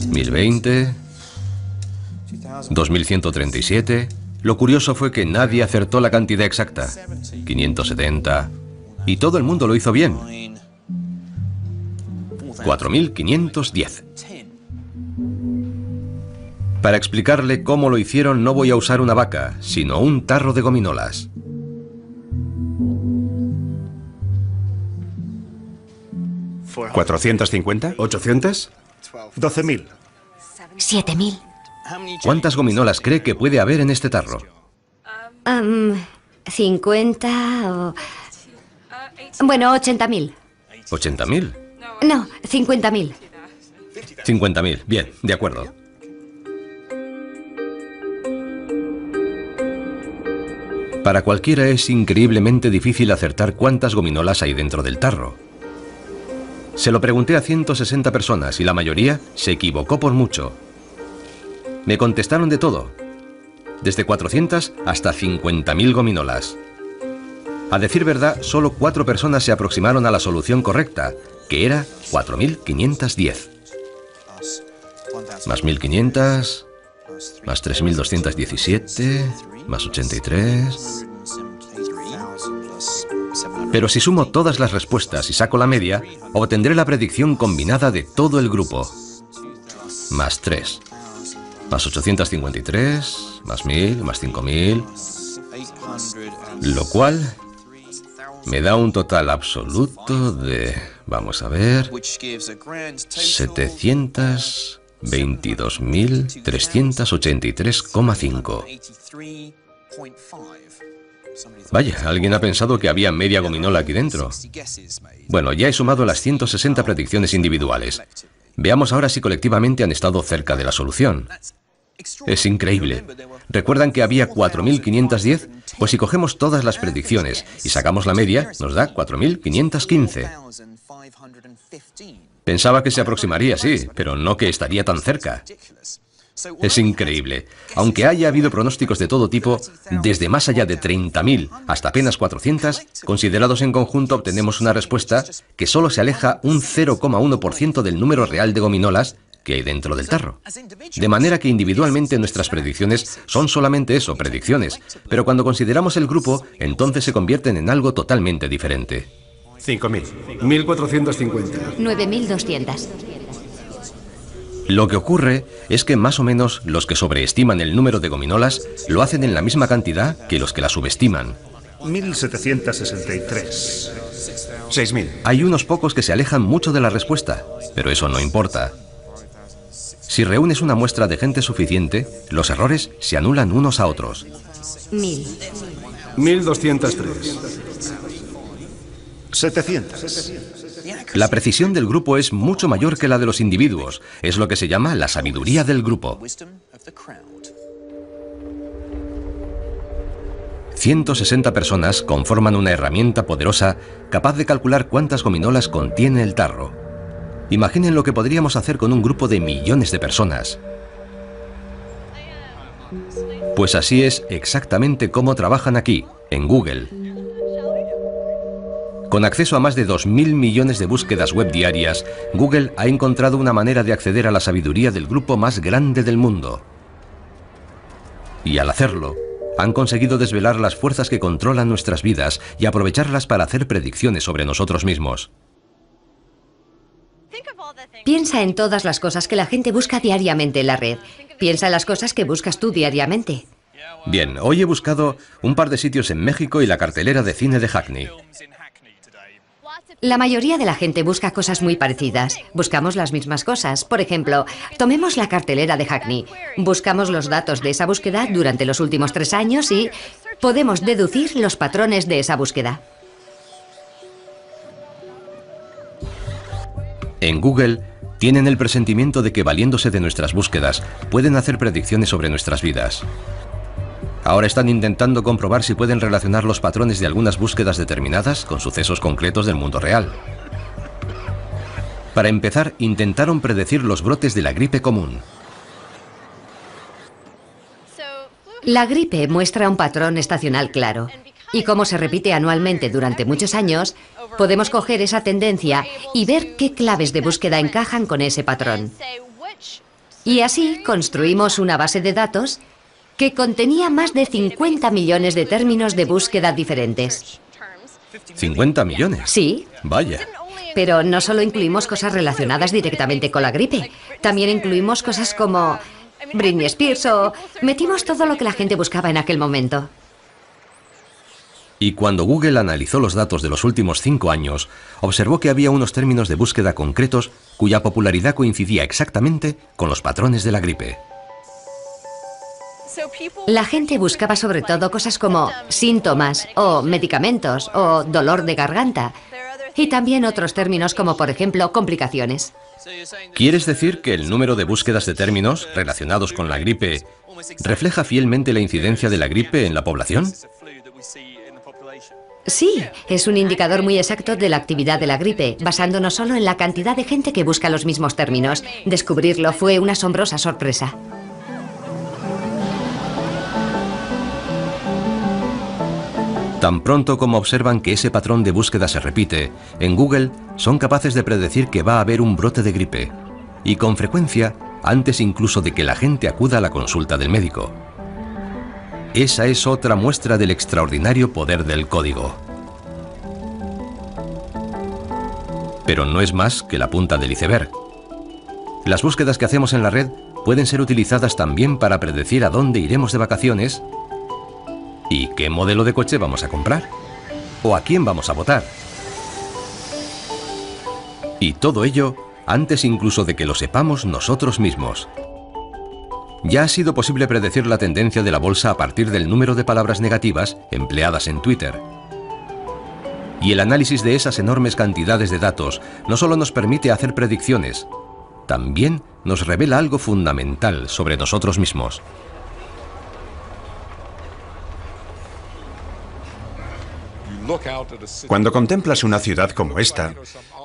1020, 2137... Lo curioso fue que nadie acertó la cantidad exacta. 570... Y todo el mundo lo hizo bien. 4510. Para explicarle cómo lo hicieron no voy a usar una vaca, sino un tarro de gominolas. ¿450? ¿800? 12.000. 7.000. ¿Cuántas gominolas cree que puede haber en este tarro? 50 o... Bueno, 80.000. ¿80.000? No, 50.000. 50.000, bien, de acuerdo. Para cualquiera es increíblemente difícil acertar cuántas gominolas hay dentro del tarro. Se lo pregunté a 160 personas y la mayoría se equivocó por mucho. Me contestaron de todo, desde 400 hasta 50.000 gominolas. A decir verdad, solo 4 personas se aproximaron a la solución correcta, que era 4.510. Más 1.500, más 3.217, más 83... Pero si sumo todas las respuestas y saco la media, obtendré la predicción combinada de todo el grupo. Más 3, más 853, más 1.000, más 5.000... Lo cual me da un total absoluto de... Vamos a ver... 722.383,5. Vaya, alguien ha pensado que había media gominola aquí dentro. Bueno, ya he sumado las 160 predicciones individuales. Veamos ahora si colectivamente han estado cerca de la solución. Es increíble. ¿Recuerdan que había 4.510? Pues si cogemos todas las predicciones y sacamos la media, nos da 4.515. Pensaba que se aproximaría, sí, pero no que estaría tan cerca. Es increíble. Aunque haya habido pronósticos de todo tipo, desde más allá de 30.000 hasta apenas 400, considerados en conjunto obtenemos una respuesta que solo se aleja un 0,1% del número real de gominolas que hay dentro del tarro. De manera que individualmente nuestras predicciones son solamente eso, predicciones, pero cuando consideramos el grupo, entonces se convierten en algo totalmente diferente. 5.000. 1.450. 9.200. Lo que ocurre es que más o menos los que sobreestiman el número de gominolas lo hacen en la misma cantidad que los que la subestiman. 1.763. 6.000. Hay unos pocos que se alejan mucho de la respuesta, pero eso no importa. Si reúnes una muestra de gente suficiente, los errores se anulan unos a otros. 1.000. 1.203. 700. La precisión del grupo es mucho mayor que la de los individuos. Es lo que se llama la sabiduría del grupo. 160 personas conforman una herramienta poderosa capaz de calcular cuántas gominolas contiene el tarro. Imaginen lo que podríamos hacer con un grupo de millones de personas. Pues así es exactamente cómo trabajan aquí, en Google. Con acceso a más de 2.000 millones de búsquedas web diarias, Google ha encontrado una manera de acceder a la sabiduría del grupo más grande del mundo. Y al hacerlo, han conseguido desvelar las fuerzas que controlan nuestras vidas y aprovecharlas para hacer predicciones sobre nosotros mismos. Piensa en todas las cosas que la gente busca diariamente en la red. Piensa en las cosas que buscas tú diariamente. Bien, hoy he buscado un par de sitios en México y la cartelera de cine de Hackney. La mayoría de la gente busca cosas muy parecidas. Buscamos las mismas cosas. Por ejemplo, tomemos la cartelera de Hackney. Buscamos los datos de esa búsqueda durante los últimos 3 años y podemos deducir los patrones de esa búsqueda. En Google, tienen el presentimiento de que valiéndose de nuestras búsquedas, pueden hacer predicciones sobre nuestras vidas. Ahora están intentando comprobar si pueden relacionar los patrones de algunas búsquedas determinadas con sucesos concretos del mundo real. Para empezar, intentaron predecir los brotes de la gripe común. La gripe muestra un patrón estacional claro. Y como se repite anualmente durante muchos años, podemos coger esa tendencia y ver qué claves de búsqueda encajan con ese patrón. Y así construimos una base de datos que contenía más de 50 millones de términos de búsqueda diferentes. ¿50 millones? Sí. Vaya. Pero no solo incluimos cosas relacionadas directamente con la gripe, también incluimos cosas como Britney Spears o metimos todo lo que la gente buscaba en aquel momento. Y cuando Google analizó los datos de los últimos 5 años, observó que había unos términos de búsqueda concretos cuya popularidad coincidía exactamente con los patrones de la gripe. La gente buscaba sobre todo cosas como síntomas o medicamentos o dolor de garganta y también otros términos como por ejemplo complicaciones. ¿Quieres decir que el número de búsquedas de términos relacionados con la gripe refleja fielmente la incidencia de la gripe en la población? Sí, es un indicador muy exacto de la actividad de la gripe, basándonos solo en la cantidad de gente que busca los mismos términos. Descubrirlo fue una asombrosa sorpresa. Tan pronto como observan que ese patrón de búsqueda se repite, en Google son capaces de predecir que va a haber un brote de gripe, y con frecuencia antes incluso de que la gente acuda a la consulta del médico. Esa es otra muestra del extraordinario poder del código. Pero no es más que la punta del iceberg. Las búsquedas que hacemos en la red pueden ser utilizadas también para predecir a dónde iremos de vacaciones y qué modelo de coche vamos a comprar o a quién vamos a votar. Y todo ello antes incluso de que lo sepamos nosotros mismos. Ya ha sido posible predecir la tendencia de la bolsa a partir del número de palabras negativas empleadas en Twitter. Y el análisis de esas enormes cantidades de datos no solo nos permite hacer predicciones, también nos revela algo fundamental sobre nosotros mismos. Cuando contemplas una ciudad como esta,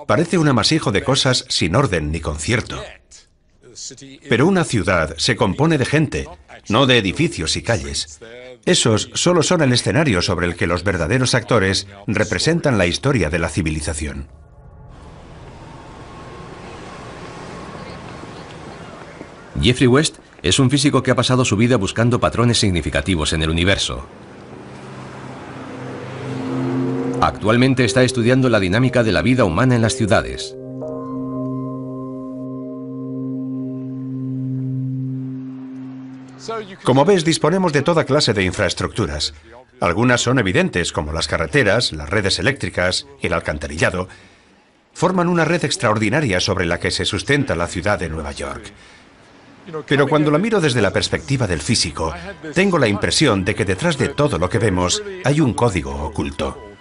parece un amasijo de cosas sin orden ni concierto. Pero una ciudad se compone de gente, no de edificios y calles. Esos solo son el escenario sobre el que los verdaderos actores representan la historia de la civilización. Jeffrey West es un físico que ha pasado su vida buscando patrones significativos en el universo. Actualmente está estudiando la dinámica de la vida humana en las ciudades. Como ves, disponemos de toda clase de infraestructuras. Algunas son evidentes, como las carreteras, las redes eléctricas y el alcantarillado. Forman una red extraordinaria sobre la que se sustenta la ciudad de Nueva York. Pero cuando la miro desde la perspectiva del físico, tengo la impresión de que detrás de todo lo que vemos hay un código oculto.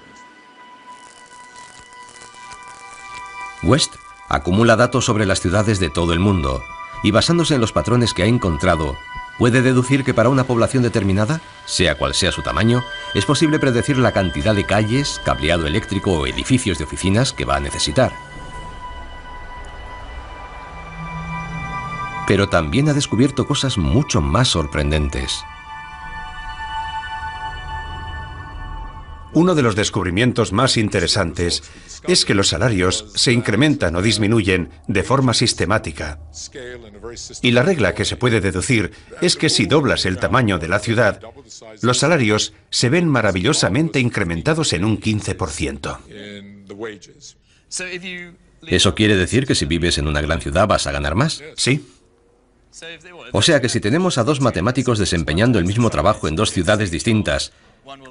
West acumula datos sobre las ciudades de todo el mundo y basándose en los patrones que ha encontrado, puede deducir que para una población determinada, sea cual sea su tamaño, es posible predecir la cantidad de calles, cableado eléctrico o edificios de oficinas que va a necesitar. Pero también ha descubierto cosas mucho más sorprendentes. Uno de los descubrimientos más interesantes es que los salarios se incrementan o disminuyen de forma sistemática. Y la regla que se puede deducir es que si doblas el tamaño de la ciudad, los salarios se ven maravillosamente incrementados en un 15%. ¿Eso quiere decir que si vives en una gran ciudad vas a ganar más? Sí. O sea que si tenemos a dos matemáticos desempeñando el mismo trabajo en dos ciudades distintas,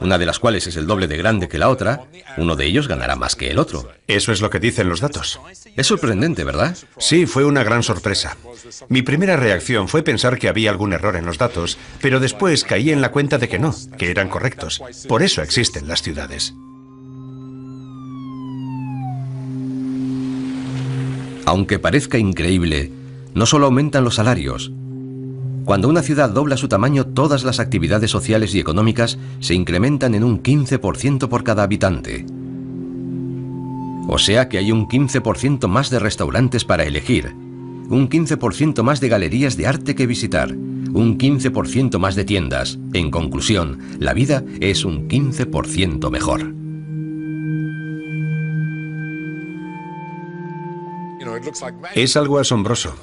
una de las cuales es el doble de grande que la otra, uno de ellos ganará más que el otro. Eso es lo que dicen los datos. Es sorprendente, ¿verdad? Sí, fue una gran sorpresa. Mi primera reacción fue pensar que había algún error en los datos, pero después caí en la cuenta de que no, que eran correctos. Por eso existen las ciudades. Aunque parezca increíble, no solo aumentan los salarios. Cuando una ciudad dobla su tamaño, todas las actividades sociales y económicas se incrementan en un 15% por cada habitante. O sea que hay un 15% más de restaurantes para elegir, un 15% más de galerías de arte que visitar, un 15% más de tiendas. En conclusión, la vida es un 15% mejor. Es algo asombroso.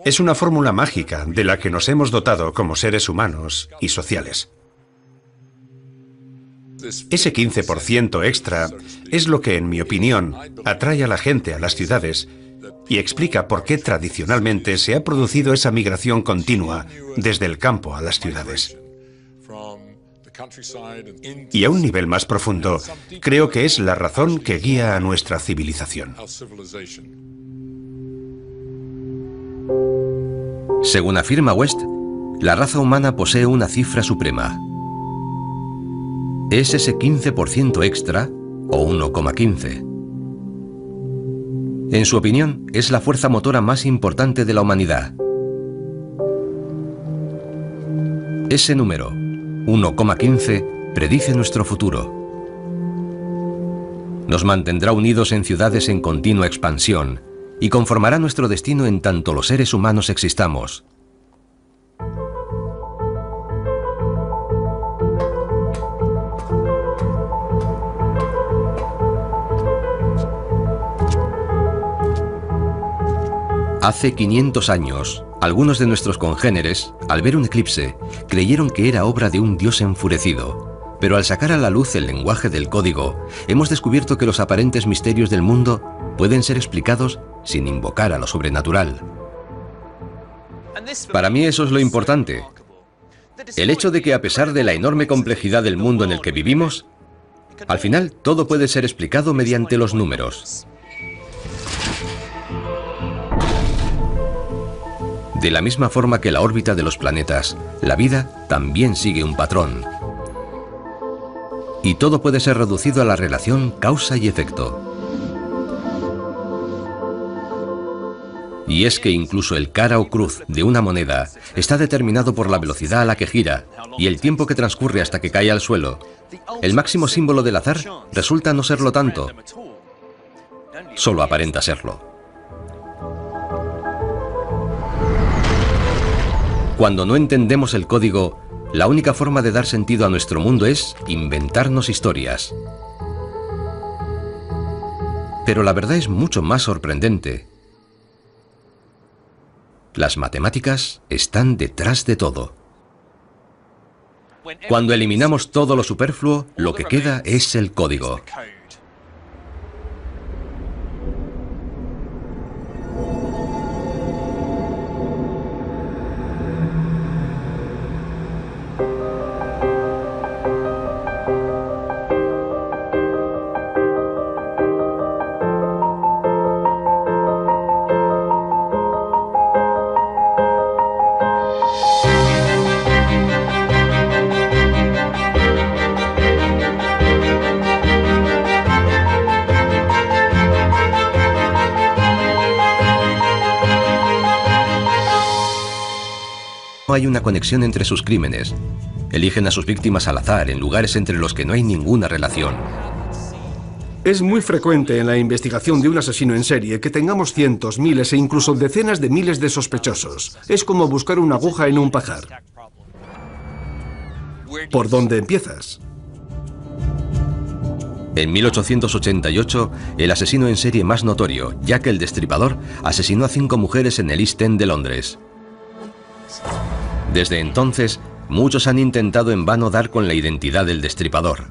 Es una fórmula mágica de la que nos hemos dotado como seres humanos y sociales. Ese 15% extra es lo que, en mi opinión, atrae a la gente a las ciudades y explica por qué tradicionalmente se ha producido esa migración continua desde el campo a las ciudades. Y a un nivel más profundo, creo que es la razón que guía a nuestra civilización. Según afirma West, la raza humana posee una cifra suprema. Es ese 15% extra, o 1,15. En su opinión, es la fuerza motora más importante de la humanidad. Ese número, 1,15, predice nuestro futuro. Nos mantendrá unidos en ciudades en continua expansión y conformará nuestro destino en tanto los seres humanos existamos. Hace 500 años, algunos de nuestros congéneres, al ver un eclipse, creyeron que era obra de un dios enfurecido. Pero al sacar a la luz el lenguaje del código, hemos descubierto que los aparentes misterios del mundo pueden ser explicados sin invocar a lo sobrenatural. Para mí eso es lo importante. El hecho de que a pesar de la enorme complejidad del mundo en el que vivimos, al final todo puede ser explicado mediante los números. De la misma forma que la órbita de los planetas, la vida también sigue un patrón. Y todo puede ser reducido a la relación causa y efecto. Y es que incluso el cara o cruz de una moneda está determinado por la velocidad a la que gira y el tiempo que transcurre hasta que cae al suelo. El máximo símbolo del azar resulta no serlo tanto. Solo aparenta serlo. Cuando no entendemos el código, la única forma de dar sentido a nuestro mundo es inventarnos historias. Pero la verdad es mucho más sorprendente. Las matemáticas están detrás de todo. Cuando eliminamos todo lo superfluo, lo que queda es el código. No hay una conexión entre sus crímenes. Eligen a sus víctimas al azar en lugares entre los que no hay ninguna relación. Es muy frecuente en la investigación de un asesino en serie que tengamos cientos, miles e incluso decenas de miles de sospechosos. Es como buscar una aguja en un pajar. ¿Por dónde empiezas? En 1888, el asesino en serie más notorio, Jack el Destripador, asesinó a 5 mujeres en el East End de Londres. Desde entonces, muchos han intentado en vano dar con la identidad del destripador.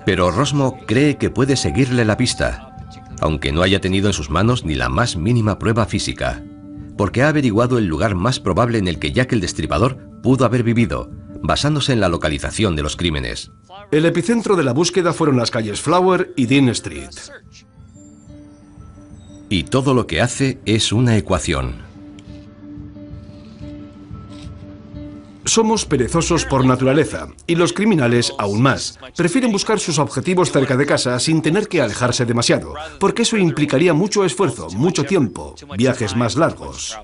Pero Rosmo cree que puede seguirle la pista, aunque no haya tenido en sus manos ni la más mínima prueba física, porque ha averiguado el lugar más probable en el que Jack el Destripador pudo haber vivido, basándose en la localización de los crímenes. El epicentro de la búsqueda fueron las calles Flower y Dean Street. Y todo lo que hace es una ecuación. Somos perezosos por naturaleza, y los criminales aún más. Prefieren buscar sus objetivos cerca de casa sin tener que alejarse demasiado, porque eso implicaría mucho esfuerzo, mucho tiempo, viajes más largos.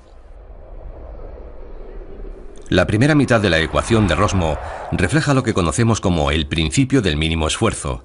La primera mitad de la ecuación de Rosmo refleja lo que conocemos como el principio del mínimo esfuerzo.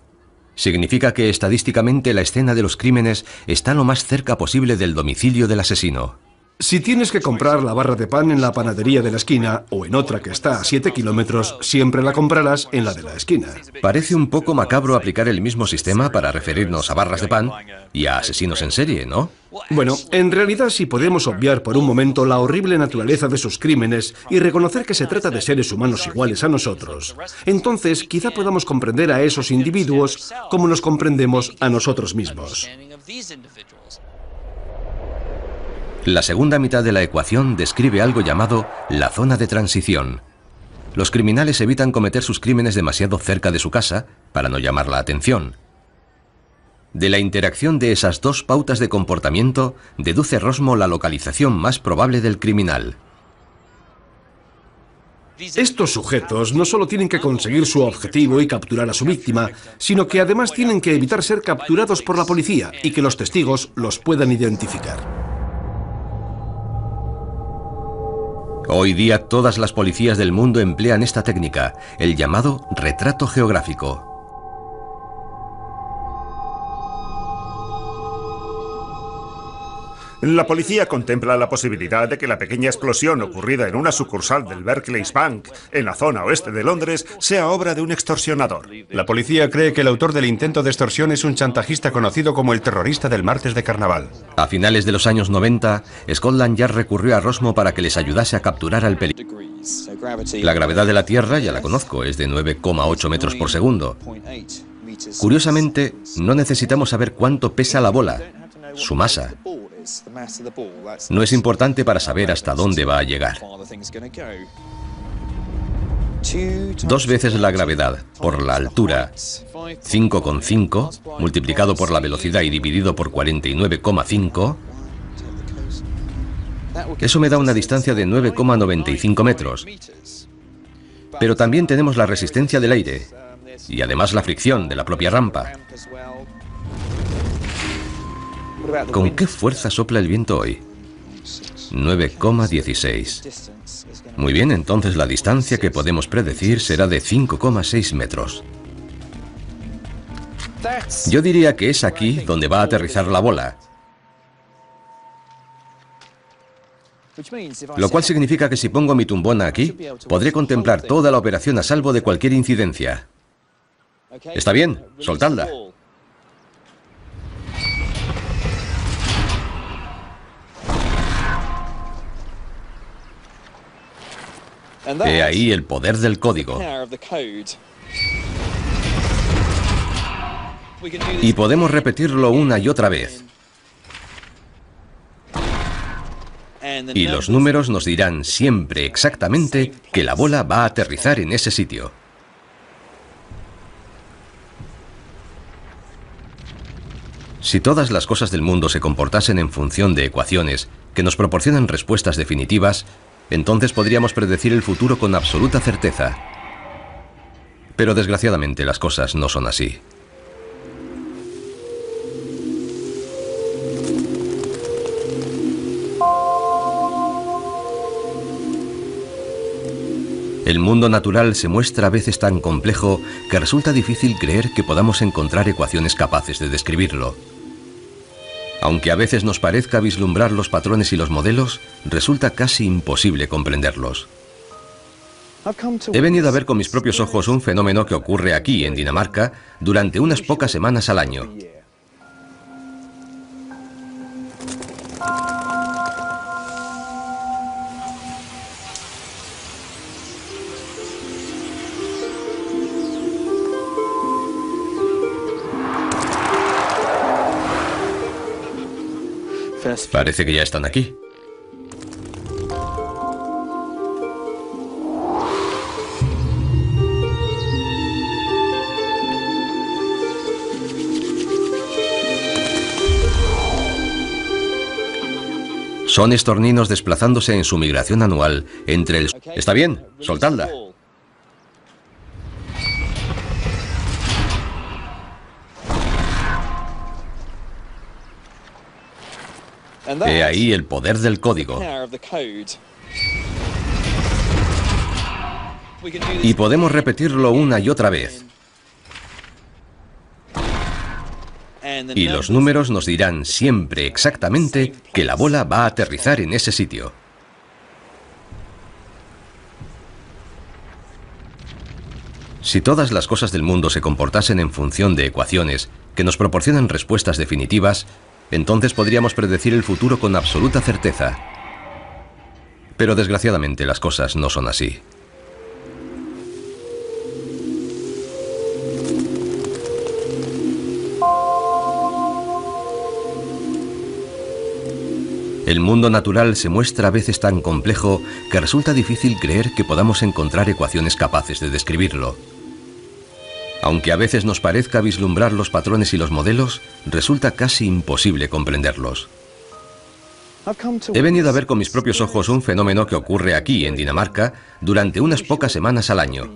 Significa que estadísticamente la escena de los crímenes está lo más cerca posible del domicilio del asesino. Si tienes que comprar la barra de pan en la panadería de la esquina o en otra que está a 7 kilómetros, siempre la comprarás en la de la esquina. Parece un poco macabro aplicar el mismo sistema para referirnos a barras de pan y a asesinos en serie, ¿no? Bueno, en realidad si podemos obviar por un momento la horrible naturaleza de sus crímenes y reconocer que se trata de seres humanos iguales a nosotros, entonces quizá podamos comprender a esos individuos como nos comprendemos a nosotros mismos. La segunda mitad de la ecuación describe algo llamado la zona de transición. Los criminales evitan cometer sus crímenes demasiado cerca de su casa para no llamar la atención. De la interacción de esas dos pautas de comportamiento, deduce Rosmo la localización más probable del criminal. Estos sujetos no solo tienen que conseguir su objetivo y capturar a su víctima, sino que además tienen que evitar ser capturados por la policía y que los testigos los puedan identificar. Hoy día todas las policías del mundo emplean esta técnica, el llamado retrato geográfico. La policía contempla la posibilidad de que la pequeña explosión ocurrida en una sucursal del Barclays Bank, en la zona oeste de Londres, sea obra de un extorsionador. La policía cree que el autor del intento de extorsión es un chantajista conocido como el terrorista del martes de carnaval. A finales de los años 90, Scotland Yard recurrió a Rosmo para que les ayudase a capturar al peligro. La gravedad de la Tierra, ya la conozco, es de 9,8 metros por segundo. Curiosamente, no necesitamos saber cuánto pesa la bola, su masa. No es importante para saber hasta dónde va a llegar. 2 veces la gravedad por la altura, 5,5, multiplicado por la velocidad y dividido por 49,5, Eso me da una distancia de 9,95 metros. Pero también tenemos la resistencia del aire y además la fricción de la propia rampa. ¿Con qué fuerza sopla el viento hoy? 9,16. Muy bien, entonces la distancia que podemos predecir será de 5,6 metros. Yo diría que es aquí donde va a aterrizar la bola. Lo cual significa que si pongo mi tumbona aquí, podré contemplar toda la operación a salvo de cualquier incidencia. ¿Está bien? Soltadla. He ahí el poder del código. Y podemos repetirlo una y otra vez. Y los números nos dirán siempre exactamente que la bola va a aterrizar en ese sitio. Si todas las cosas del mundo se comportasen en función de ecuaciones que nos proporcionan respuestas definitivas, entonces podríamos predecir el futuro con absoluta certeza. Pero desgraciadamente las cosas no son así. El mundo natural se muestra a veces tan complejo que resulta difícil creer que podamos encontrar ecuaciones capaces de describirlo. Aunque a veces nos parezca vislumbrar los patrones y los modelos, resulta casi imposible comprenderlos. He venido a ver con mis propios ojos un fenómeno que ocurre aquí, en Dinamarca, durante unas pocas semanas al año. Parece que ya están aquí. Son estorninos desplazándose en su migración anual entre el... ¿Está bien? Soltadla. He ahí el poder del código. Y podemos repetirlo una y otra vez. Y los números nos dirán siempre exactamente que la bola va a aterrizar en ese sitio. Si todas las cosas del mundo se comportasen en función de ecuaciones que nos proporcionan respuestas definitivas, entonces podríamos predecir el futuro con absoluta certeza. Pero desgraciadamente las cosas no son así. El mundo natural se muestra a veces tan complejo que resulta difícil creer que podamos encontrar ecuaciones capaces de describirlo. Aunque a veces nos parezca vislumbrar los patrones y los modelos, resulta casi imposible comprenderlos. He venido a ver con mis propios ojos un fenómeno que ocurre aquí, en Dinamarca, durante unas pocas semanas al año.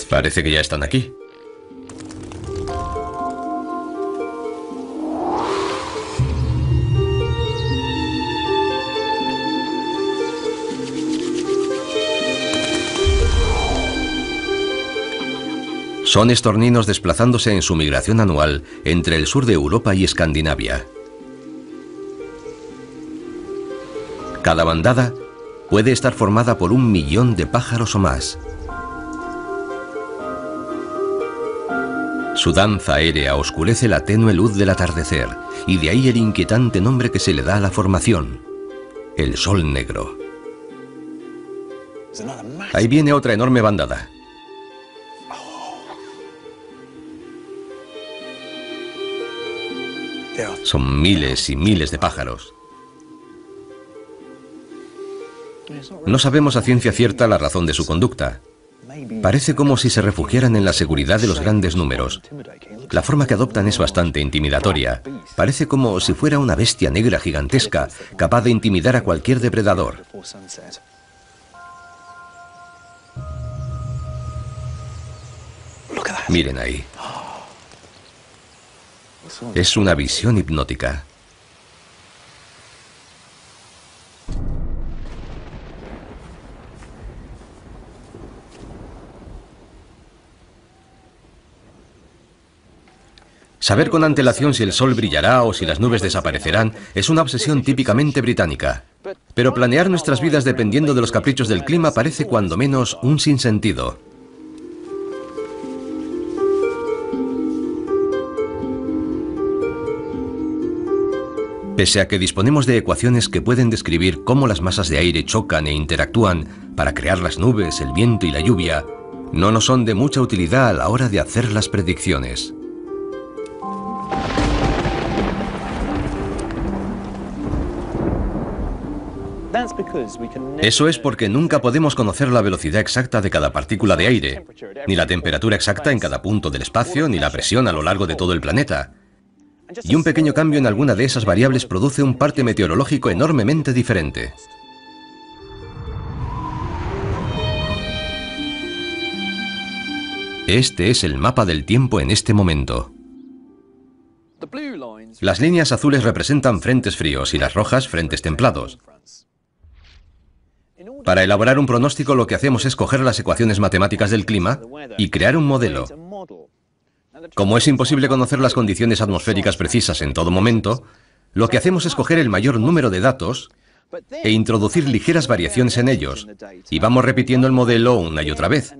Parece que ya están aquí. Son estorninos desplazándose en su migración anual entre el sur de Europa y Escandinavia. Cada bandada puede estar formada por 1 millón de pájaros o más. Su danza aérea oscurece la tenue luz del atardecer, y de ahí el inquietante nombre que se le da a la formación, el Sol Negro. Ahí viene otra enorme bandada. Son miles y miles de pájaros. No sabemos a ciencia cierta la razón de su conducta. Parece como si se refugiaran en la seguridad de los grandes números. La forma que adoptan es bastante intimidatoria. Parece como si fuera una bestia negra gigantesca, capaz de intimidar a cualquier depredador. Miren ahí. Es una visión hipnótica. Saber con antelación si el sol brillará o si las nubes desaparecerán es una obsesión típicamente británica. Pero planear nuestras vidas dependiendo de los caprichos del clima parece cuando menos un sinsentido. Pese a que disponemos de ecuaciones que pueden describir cómo las masas de aire chocan e interactúan para crear las nubes, el viento y la lluvia, no nos son de mucha utilidad a la hora de hacer las predicciones. Eso es porque nunca podemos conocer la velocidad exacta de cada partícula de aire, ni la temperatura exacta en cada punto del espacio, ni la presión a lo largo de todo el planeta. Y un pequeño cambio en alguna de esas variables produce un parte meteorológico enormemente diferente. Este es el mapa del tiempo en este momento. Las líneas azules representan frentes fríos y las rojas frentes templados. Para elaborar un pronóstico lo que hacemos es coger las ecuaciones matemáticas del clima y crear un modelo. Como es imposible conocer las condiciones atmosféricas precisas en todo momento, lo que hacemos es coger el mayor número de datos e introducir ligeras variaciones en ellos, y vamos repitiendo el modelo una y otra vez.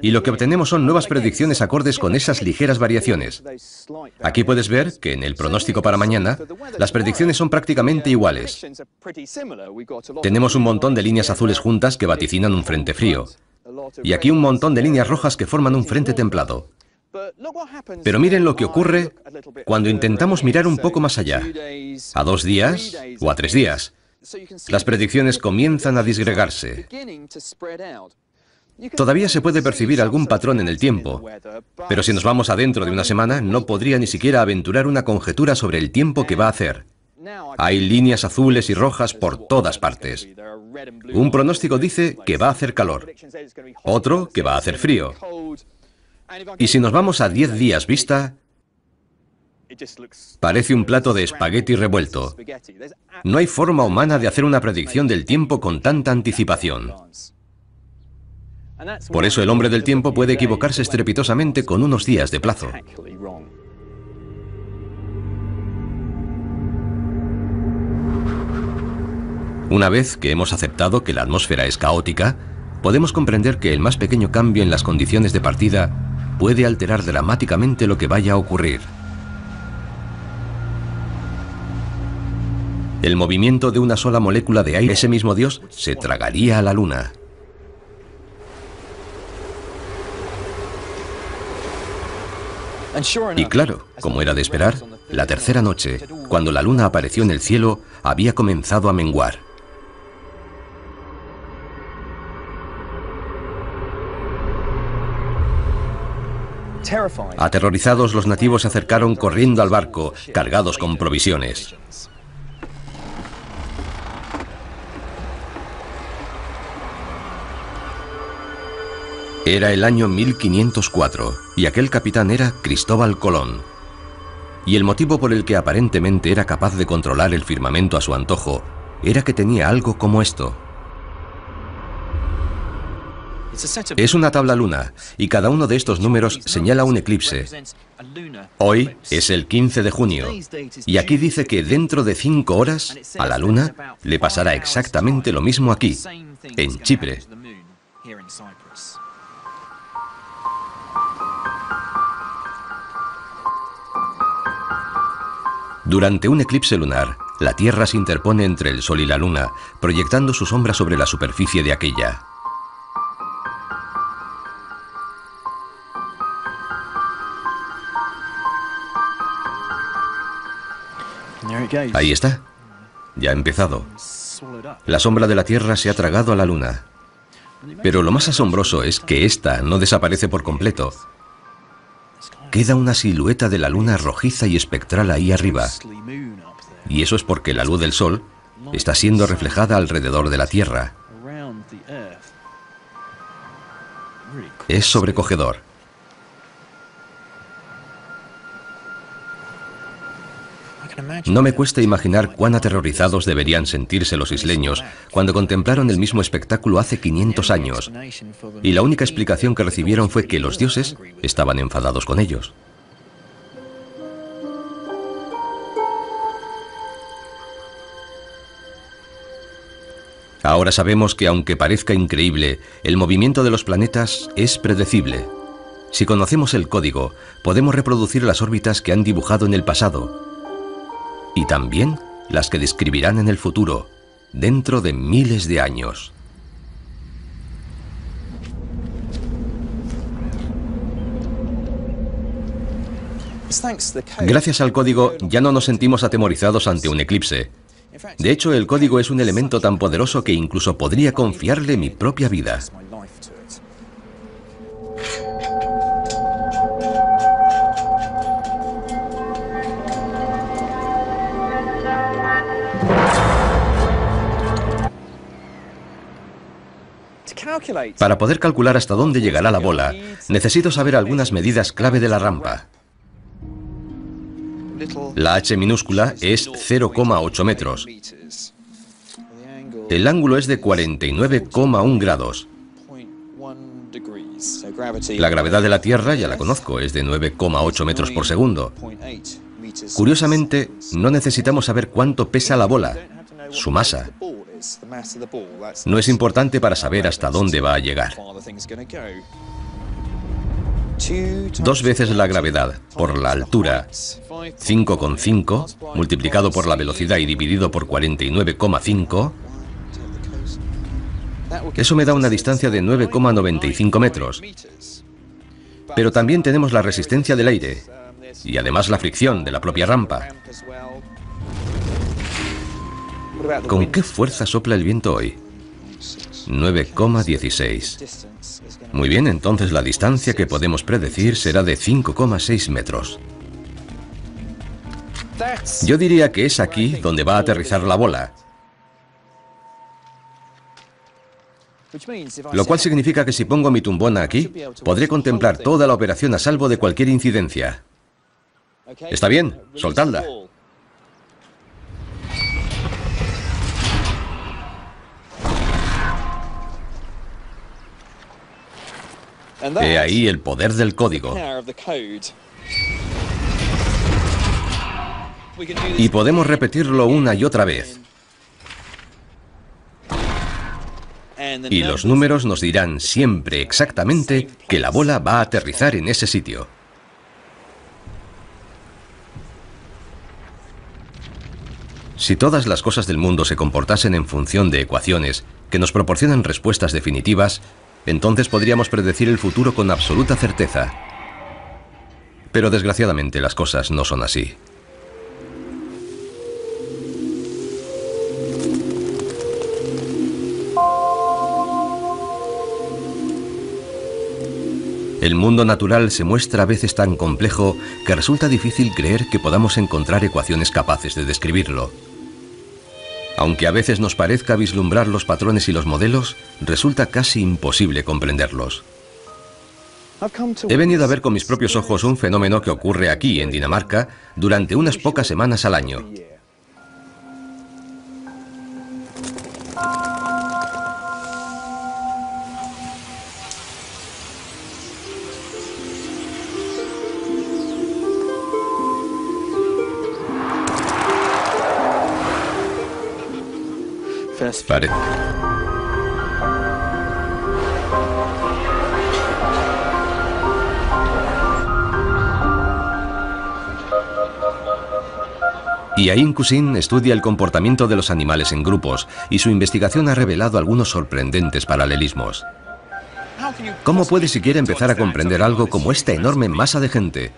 Y lo que obtenemos son nuevas predicciones acordes con esas ligeras variaciones. Aquí puedes ver que en el pronóstico para mañana, las predicciones son prácticamente iguales. Tenemos un montón de líneas azules juntas que vaticinan un frente frío, y aquí un montón de líneas rojas que forman un frente templado. Pero miren lo que ocurre cuando intentamos mirar un poco más allá, a 2 días o a 3 días. Las predicciones comienzan a disgregarse. Todavía se puede percibir algún patrón en el tiempo, pero si nos vamos adentro de una semana, no podría ni siquiera aventurar una conjetura sobre el tiempo que va a hacer. Hay líneas azules y rojas por todas partes. Un pronóstico dice que va a hacer calor, otro que va a hacer frío. Y si nos vamos a 10 días vista, parece un plato de espagueti revuelto. No hay forma humana de hacer una predicción del tiempo con tanta anticipación. Por eso el hombre del tiempo puede equivocarse estrepitosamente con unos días de plazo. Una vez que hemos aceptado que la atmósfera es caótica, podemos comprender que el más pequeño cambio en las condiciones de partida puede alterar dramáticamente lo que vaya a ocurrir. El movimiento de una sola molécula de aire, ese mismo Dios, se tragaría a la Luna. Y claro, como era de esperar, la tercera noche, cuando la Luna apareció en el cielo, había comenzado a menguar. Aterrorizados, los nativos se acercaron corriendo al barco, cargados con provisiones. Era el año 1504 y aquel capitán era Cristóbal Colón. Y el motivo por el que aparentemente era capaz de controlar el firmamento a su antojo era que tenía algo como esto. Es una tabla luna y cada uno de estos números señala un eclipse. Hoy es el 15 de junio y aquí dice que dentro de 5 horas a la Luna le pasará exactamente lo mismo aquí, en Chipre. Durante un eclipse lunar, la Tierra se interpone entre el Sol y la Luna, proyectando su sombra sobre la superficie de aquella. Ahí está. Ya ha empezado. La sombra de la Tierra se ha tragado a la Luna. Pero lo más asombroso es que esta no desaparece por completo. Queda una silueta de la Luna rojiza y espectral ahí arriba. Y eso es porque la luz del Sol está siendo reflejada alrededor de la Tierra. Es sobrecogedor. No me cuesta imaginar cuán aterrorizados deberían sentirse los isleños cuando contemplaron el mismo espectáculo hace 500 años, y la única explicación que recibieron fue que los dioses estaban enfadados con ellos. Ahora sabemos que, aunque parezca increíble, el movimiento de los planetas es predecible. Si conocemos el código, podemos reproducir las órbitas que han dibujado en el pasado, y también las que describirán en el futuro, dentro de miles de años. Gracias al código, ya no nos sentimos atemorizados ante un eclipse. De hecho, el código es un elemento tan poderoso que incluso podría confiarle mi propia vida. Para poder calcular hasta dónde llegará la bola, necesito saber algunas medidas clave de la rampa. La H minúscula es 0,8 metros. El ángulo es de 49,1 grados. La gravedad de la Tierra ya la conozco, es de 9,8 metros por segundo. Curiosamente, no necesitamos saber cuánto pesa la bola, su masa. No es importante para saber hasta dónde va a llegar. 2 veces la gravedad por la altura, 5,5, multiplicado por la velocidad y dividido por 49,5, eso me da una distancia de 9,95 metros. Pero también tenemos la resistencia del aire y además la fricción de la propia rampa. ¿Con qué fuerza sopla el viento hoy? 9,16. Muy bien, entonces la distancia que podemos predecir será de 5,6 metros. Yo diría que es aquí donde va a aterrizar la bola. Lo cual significa que si pongo mi tumbona aquí, podré contemplar toda la operación a salvo de cualquier incidencia. ¿Está bien? Soltadla. He ahí el poder del código. Y podemos repetirlo una y otra vez. Y los números nos dirán siempre exactamente que la bola va a aterrizar en ese sitio. Si todas las cosas del mundo se comportasen en función de ecuaciones que nos proporcionan respuestas definitivas, entonces podríamos predecir el futuro con absoluta certeza. Pero desgraciadamente las cosas no son así. El mundo natural se muestra a veces tan complejo que resulta difícil creer que podamos encontrar ecuaciones capaces de describirlo. Aunque a veces nos parezca vislumbrar los patrones y los modelos, resulta casi imposible comprenderlos. He venido a ver con mis propios ojos un fenómeno que ocurre aquí, en Dinamarca, durante unas pocas semanas al año. Iain Cousin estudia el comportamiento de los animales en grupos y su investigación ha revelado algunos sorprendentes paralelismos. ¿Cómo puede siquiera empezar a comprender algo como esta enorme masa de gente?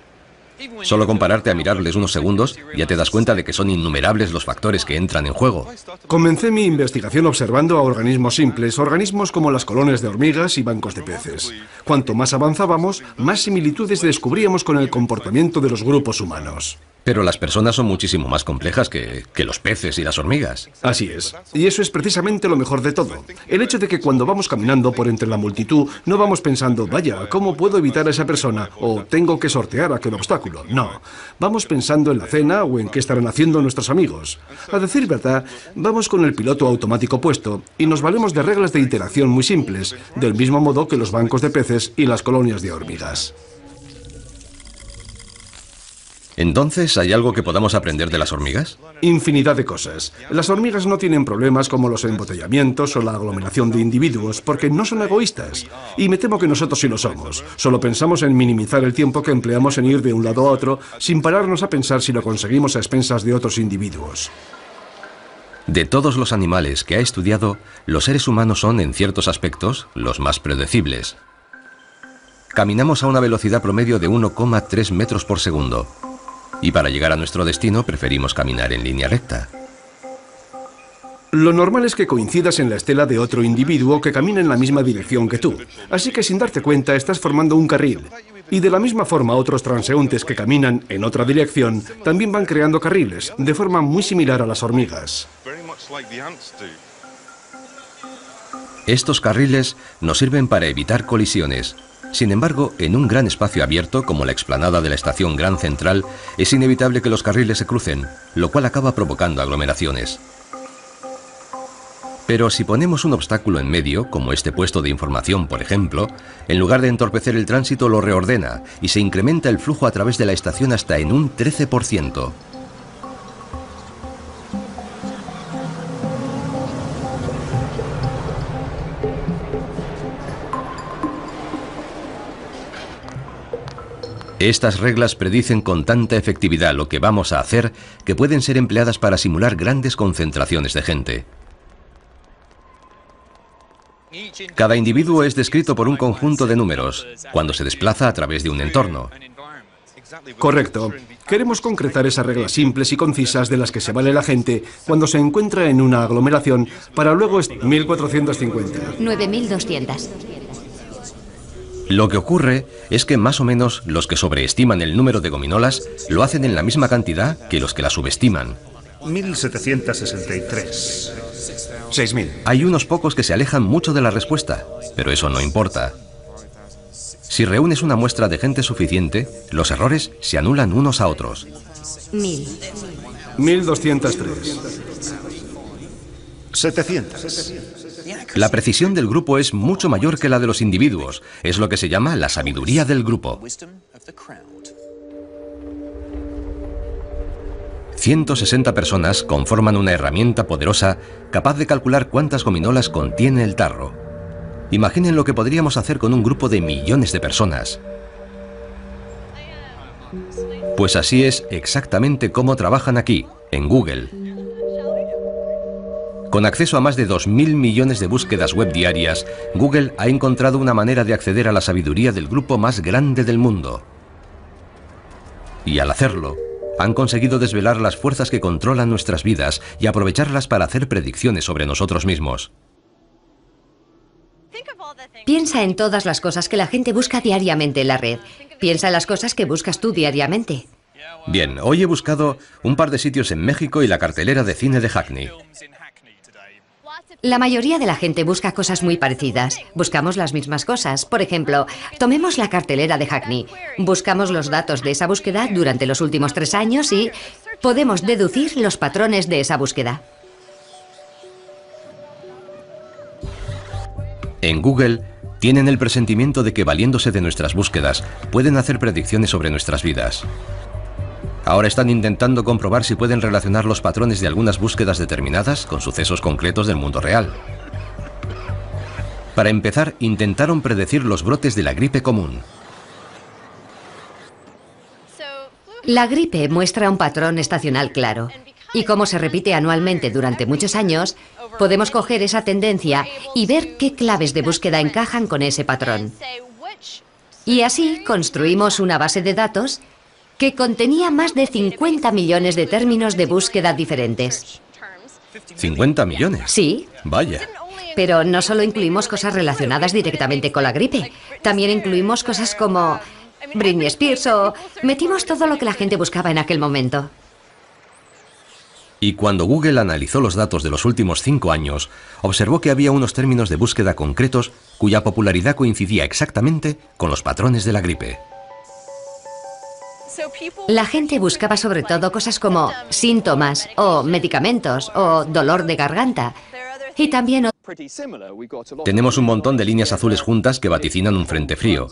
Solo con pararte a mirarles unos segundos ya te das cuenta de que son innumerables los factores que entran en juego. Comencé mi investigación observando a organismos simples, organismos como las colonias de hormigas y bancos de peces. Cuanto más avanzábamos, más similitudes descubríamos con el comportamiento de los grupos humanos. Pero las personas son muchísimo más complejas que los peces y las hormigas. Así es. Y eso es precisamente lo mejor de todo. El hecho de que cuando vamos caminando por entre la multitud, no vamos pensando, vaya, ¿cómo puedo evitar a esa persona? O tengo que sortear aquel obstáculo. No. Vamos pensando en la cena o en qué estarán haciendo nuestros amigos. A decir verdad, vamos con el piloto automático puesto y nos valemos de reglas de interacción muy simples, del mismo modo que los bancos de peces y las colonias de hormigas. Entonces, ¿hay algo que podamos aprender de las hormigas? Infinidad de cosas. Las hormigas no tienen problemas como los embotellamientos o la aglomeración de individuos porque no son egoístas. Y me temo que nosotros sí lo somos. Solo pensamos en minimizar el tiempo que empleamos en ir de un lado a otro sin pararnos a pensar si lo conseguimos a expensas de otros individuos. De todos los animales que ha estudiado, los seres humanos son, en ciertos aspectos, los más predecibles. Caminamos a una velocidad promedio de 1,3 metros por segundo. Y para llegar a nuestro destino preferimos caminar en línea recta. Lo normal es que coincidas en la estela de otro individuo que camina en la misma dirección que tú. Así que sin darte cuenta estás formando un carril. Y de la misma forma otros transeúntes que caminan en otra dirección también van creando carriles, de forma muy similar a las hormigas. Estos carriles nos sirven para evitar colisiones. Sin embargo, en un gran espacio abierto, como la explanada de la estación Gran Central, es inevitable que los carriles se crucen, lo cual acaba provocando aglomeraciones. Pero si ponemos un obstáculo en medio, como este puesto de información, por ejemplo, en lugar de entorpecer el tránsito lo reordena y se incrementa el flujo a través de la estación hasta en un 13%. Estas reglas predicen con tanta efectividad lo que vamos a hacer que pueden ser empleadas para simular grandes concentraciones de gente. Cada individuo es descrito por un conjunto de números, cuando se desplaza a través de un entorno. Correcto. Queremos concretar esas reglas simples y concisas de las que se vale la gente cuando se encuentra en una aglomeración para luego... 1450. 9200. Lo que ocurre es que más o menos los que sobreestiman el número de gominolas lo hacen en la misma cantidad que los que la subestiman. 1763. 6000. Hay unos pocos que se alejan mucho de la respuesta, pero eso no importa. Si reúnes una muestra de gente suficiente, los errores se anulan unos a otros. 1000. 1203. 700. La precisión del grupo es mucho mayor que la de los individuos. Es lo que se llama la sabiduría del grupo. 160 personas conforman una herramienta poderosa capaz de calcular cuántas gominolas contiene el tarro. Imaginen lo que podríamos hacer con un grupo de millones de personas. Pues así es exactamente cómo trabajan aquí, en Google. Con acceso a más de 2.000 millones de búsquedas web diarias, Google ha encontrado una manera de acceder a la sabiduría del grupo más grande del mundo. Y al hacerlo, han conseguido desvelar las fuerzas que controlan nuestras vidas y aprovecharlas para hacer predicciones sobre nosotros mismos. Piensa en todas las cosas que la gente busca diariamente en la red. Piensa en las cosas que buscas tú diariamente. Bien, hoy he buscado un par de sitios en México y la cartelera de cine de Hackney. La mayoría de la gente busca cosas muy parecidas. Buscamos las mismas cosas. Por ejemplo, tomemos la cartelera de Hackney. Buscamos los datos de esa búsqueda durante los últimos 3 años y podemos deducir los patrones de esa búsqueda. En Google tienen el presentimiento de que valiéndose de nuestras búsquedas pueden hacer predicciones sobre nuestras vidas. Ahora están intentando comprobar si pueden relacionar los patrones de algunas búsquedas determinadas con sucesos concretos del mundo real. Para empezar, intentaron predecir los brotes de la gripe común. La gripe muestra un patrón estacional claro. Y como se repite anualmente durante muchos años, podemos coger esa tendencia y ver qué claves de búsqueda encajan con ese patrón. Y así construimos una base de datos que contenía más de 50 millones de términos de búsqueda diferentes. ¿50 millones? Sí. Vaya. Pero no solo incluimos cosas relacionadas directamente con la gripe, también incluimos cosas como Britney Spears o metimos todo lo que la gente buscaba en aquel momento. Y cuando Google analizó los datos de los últimos 5 años, observó que había unos términos de búsqueda concretos cuya popularidad coincidía exactamente con los patrones de la gripe. La gente buscaba sobre todo cosas como síntomas o medicamentos o dolor de garganta. Y también tenemos un montón de líneas azules juntas que vaticinan un frente frío.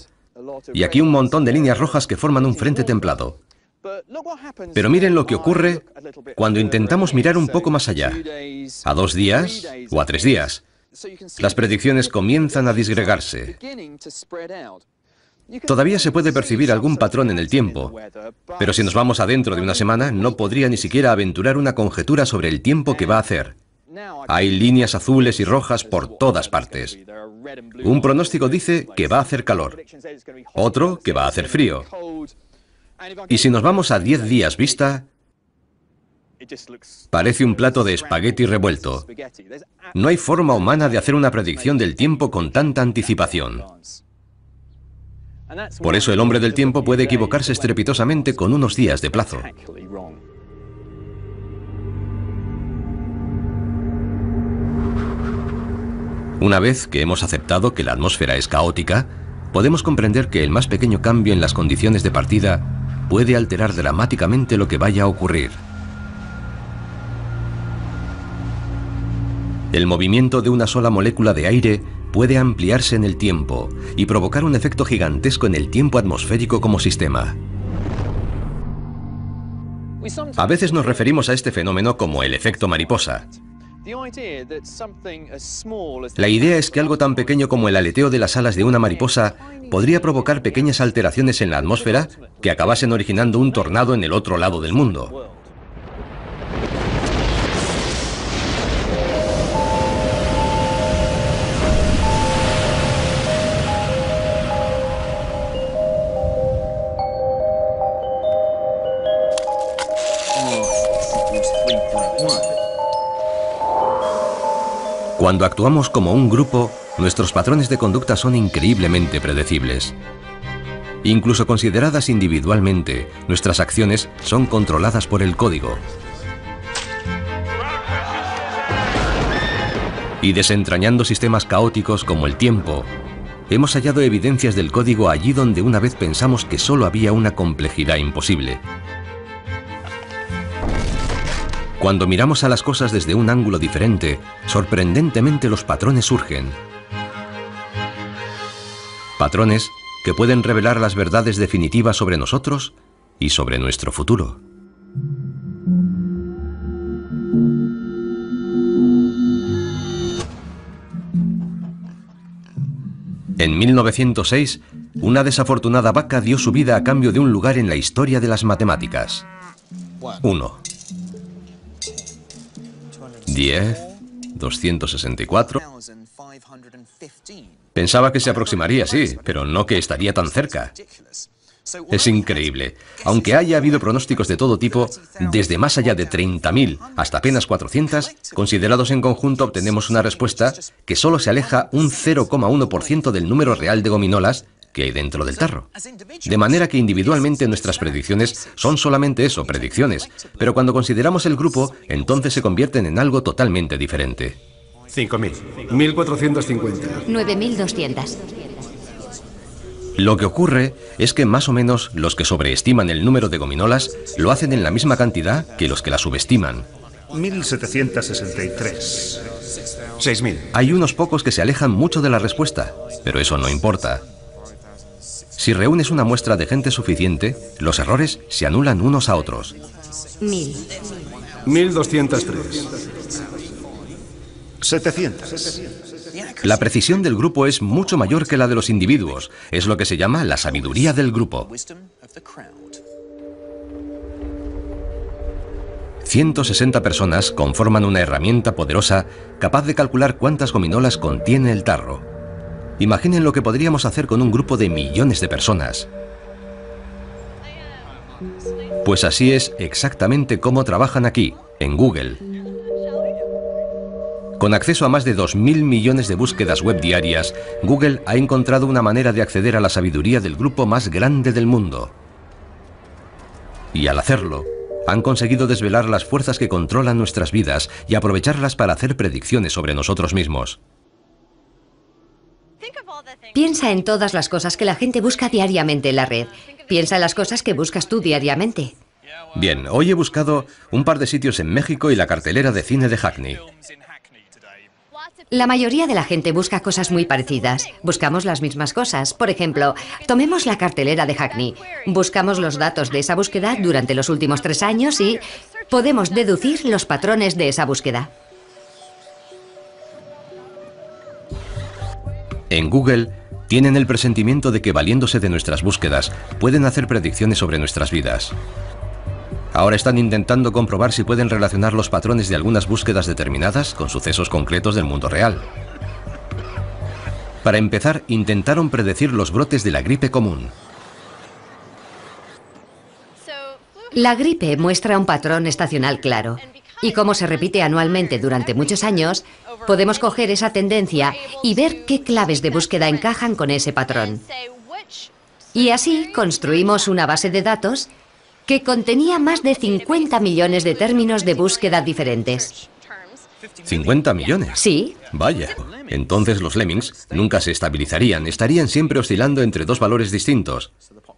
Y aquí un montón de líneas rojas que forman un frente templado. Pero miren lo que ocurre cuando intentamos mirar un poco más allá. A 2 días o a 3 días. Las predicciones comienzan a disgregarse. Todavía se puede percibir algún patrón en el tiempo, pero si nos vamos adentro de una semana, no podría ni siquiera aventurar una conjetura sobre el tiempo que va a hacer. Hay líneas azules y rojas por todas partes. Un pronóstico dice que va a hacer calor, otro que va a hacer frío. Y si nos vamos a 10 días vista, parece un plato de espagueti revuelto. No hay forma humana de hacer una predicción del tiempo con tanta anticipación. Por eso el hombre del tiempo puede equivocarse estrepitosamente con unos días de plazo. Una vez que hemos aceptado que la atmósfera es caótica, podemos comprender que el más pequeño cambio en las condiciones de partida puede alterar dramáticamente lo que vaya a ocurrir. El movimiento de una sola molécula de aire puede ampliarse en el tiempo y provocar un efecto gigantesco en el tiempo atmosférico como sistema. A veces nos referimos a este fenómeno como el efecto mariposa. La idea es que algo tan pequeño como el aleteo de las alas de una mariposa podría provocar pequeñas alteraciones en la atmósfera que acabasen originando un tornado en el otro lado del mundo. Cuando actuamos como un grupo, nuestros patrones de conducta son increíblemente predecibles. Incluso consideradas individualmente, nuestras acciones son controladas por el código. Y desentrañando sistemas caóticos como el tiempo, hemos hallado evidencias del código allí donde una vez pensamos que solo había una complejidad imposible. Cuando miramos a las cosas desde un ángulo diferente, sorprendentemente los patrones surgen. Patrones que pueden revelar las verdades definitivas sobre nosotros y sobre nuestro futuro. En 1906, una desafortunada vaca dio su vida a cambio de un lugar en la historia de las matemáticas. 1. 10, 264. Pensaba que se aproximaría, sí, pero no que estaría tan cerca. Es increíble. Aunque haya habido pronósticos de todo tipo, desde más allá de 30.000 hasta apenas 400, considerados en conjunto obtenemos una respuesta que solo se aleja un 0,1% del número real de gominolas que hay dentro del tarro. De manera que individualmente nuestras predicciones son solamente eso, predicciones, pero cuando consideramos el grupo, entonces se convierten en algo totalmente diferente. 5.000. 1.450. 9.200. Lo que ocurre es que más o menos los que sobreestiman el número de gominolas lo hacen en la misma cantidad que los que la subestiman. 1.763. 6.000. Hay unos pocos que se alejan mucho de la respuesta, pero eso no importa. Si reúnes una muestra de gente suficiente, los errores se anulan unos a otros. 1.000. 1.203. 700. La precisión del grupo es mucho mayor que la de los individuos. Es lo que se llama la sabiduría del grupo. 160 personas conforman una herramienta poderosa capaz de calcular cuántas gominolas contiene el tarro. Imaginen lo que podríamos hacer con un grupo de millones de personas. Pues así es exactamente cómo trabajan aquí, en Google. Con acceso a más de 2.000 millones de búsquedas web diarias, Google ha encontrado una manera de acceder a la sabiduría del grupo más grande del mundo. Y al hacerlo, han conseguido desvelar las fuerzas que controlan nuestras vidas y aprovecharlas para hacer predicciones sobre nosotros mismos. Piensa en todas las cosas que la gente busca diariamente en la red. Piensa en las cosas que buscas tú diariamente. Bien, hoy he buscado un par de sitios en México y la cartelera de cine de Hackney. La mayoría de la gente busca cosas muy parecidas. Buscamos las mismas cosas. Por ejemplo, tomemos la cartelera de Hackney. Buscamos los datos de esa búsqueda durante los últimos 3 años y podemos deducir los patrones de esa búsqueda. En Google tienen el presentimiento de que, valiéndose de nuestras búsquedas, pueden hacer predicciones sobre nuestras vidas. Ahora están intentando comprobar si pueden relacionar los patrones de algunas búsquedas determinadas con sucesos concretos del mundo real. Para empezar, intentaron predecir los brotes de la gripe común. La gripe muestra un patrón estacional claro. Y como se repite anualmente durante muchos años, podemos coger esa tendencia y ver qué claves de búsqueda encajan con ese patrón. Y así construimos una base de datos que contenía más de 50 millones de términos de búsqueda diferentes. ¿50 millones? Sí. Vaya. Entonces los lemmings nunca se estabilizarían, estarían siempre oscilando entre 2 valores distintos.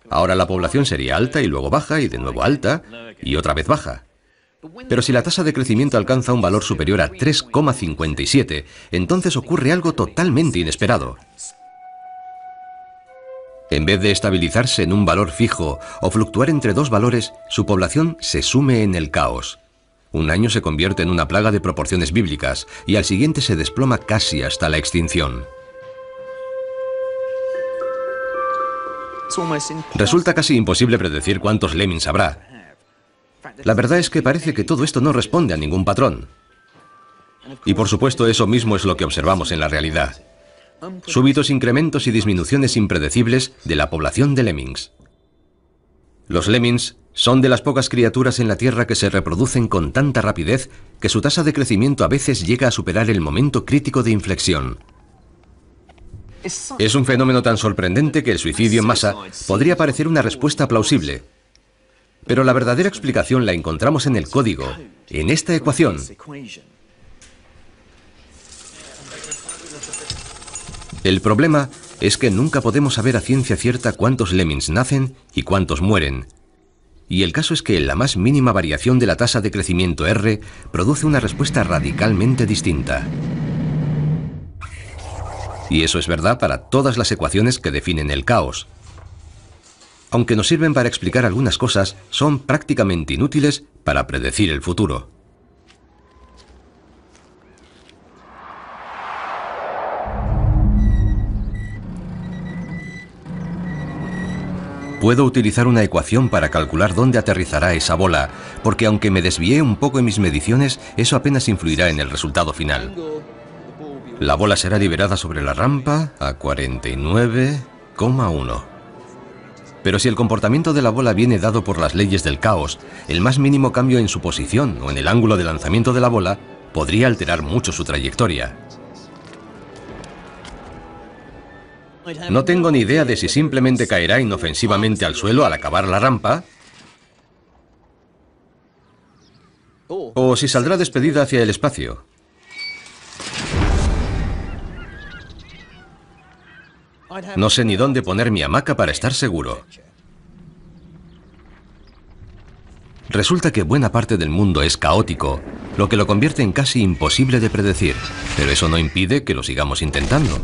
Ahora la población sería alta y luego baja y de nuevo alta y otra vez baja. Pero si la tasa de crecimiento alcanza un valor superior a 3,57, entonces ocurre algo totalmente inesperado. En vez de estabilizarse en un valor fijo o fluctuar entre 2 valores, su población se sume en el caos. Un año se convierte en una plaga de proporciones bíblicas y al siguiente se desploma casi hasta la extinción. Resulta casi imposible predecir cuántos lemmings habrá. La verdad es que parece que todo esto no responde a ningún patrón. Y por supuesto eso mismo es lo que observamos en la realidad. Súbitos incrementos y disminuciones impredecibles de la población de lemmings. Los lemmings son de las pocas criaturas en la Tierra que se reproducen con tanta rapidez que su tasa de crecimiento a veces llega a superar el momento crítico de inflexión. Es un fenómeno tan sorprendente que el suicidio en masa podría parecer una respuesta plausible. Pero la verdadera explicación la encontramos en el código, en esta ecuación. El problema es que nunca podemos saber a ciencia cierta cuántos lemmings nacen y cuántos mueren. Y el caso es que la más mínima variación de la tasa de crecimiento R produce una respuesta radicalmente distinta. Y eso es verdad para todas las ecuaciones que definen el caos. Aunque nos sirven para explicar algunas cosas, son prácticamente inútiles para predecir el futuro. Puedo utilizar una ecuación para calcular dónde aterrizará esa bola, porque aunque me desvié un poco en mis mediciones, eso apenas influirá en el resultado final. La bola será liberada sobre la rampa a 49,1. Pero si el comportamiento de la bola viene dado por las leyes del caos, el más mínimo cambio en su posición o en el ángulo de lanzamiento de la bola podría alterar mucho su trayectoria. No tengo ni idea de si simplemente caerá inofensivamente al suelo al acabar la rampa o si saldrá despedida hacia el espacio. No sé ni dónde poner mi hamaca para estar seguro. Resulta que buena parte del mundo es caótico, lo que lo convierte en casi imposible de predecir, pero eso no impide que lo sigamos intentando.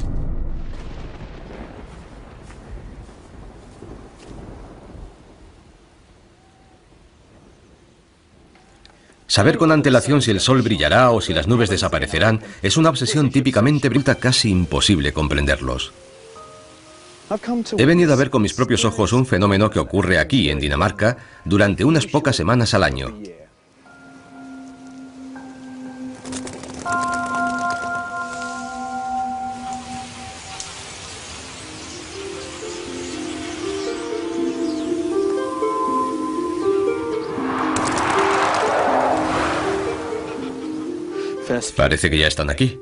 Saber con antelación si el sol brillará o si las nubes desaparecerán es una obsesión típicamente bruta, casi imposible comprenderlos. He venido a ver con mis propios ojos un fenómeno que ocurre aquí, en Dinamarca, durante unas pocas semanas al año. Parece que ya están aquí.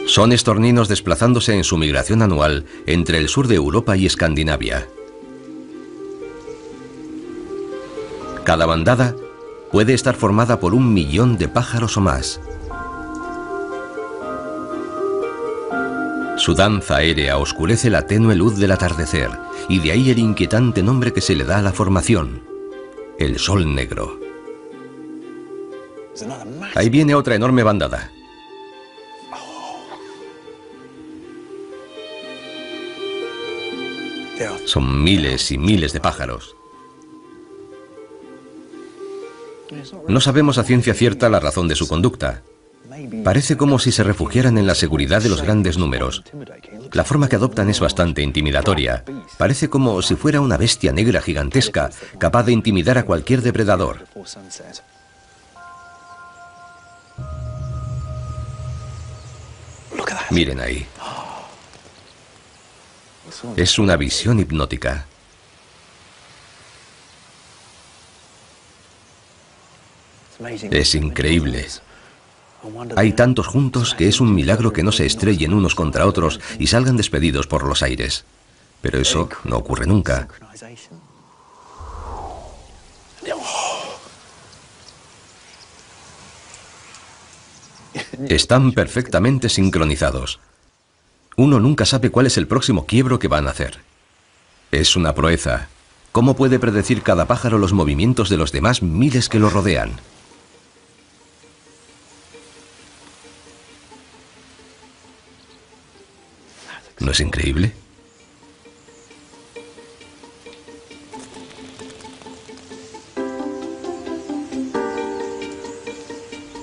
Son estorninos desplazándose en su migración anual entre el sur de Europa y Escandinavia. Cada bandada puede estar formada por 1 millón de pájaros o más. Su danza aérea oscurece la tenue luz del atardecer, y de ahí el inquietante nombre que se le da a la formación: el sol negro. Ahí viene otra enorme bandada. Son miles y miles de pájaros. No sabemos a ciencia cierta la razón de su conducta. Parece como si se refugiaran en la seguridad de los grandes números. La forma que adoptan es bastante intimidatoria. Parece como si fuera una bestia negra gigantesca, capaz de intimidar a cualquier depredador. Miren ahí. Es una visión hipnótica. Es increíble. Hay tantos juntos que es un milagro que no se estrellen unos contra otros y salgan despedidos por los aires. Pero eso no ocurre nunca. Están perfectamente sincronizados. Uno nunca sabe cuál es el próximo quiebro que van a hacer. Es una proeza. ¿Cómo puede predecir cada pájaro los movimientos de los demás miles que lo rodean? ¿No es increíble?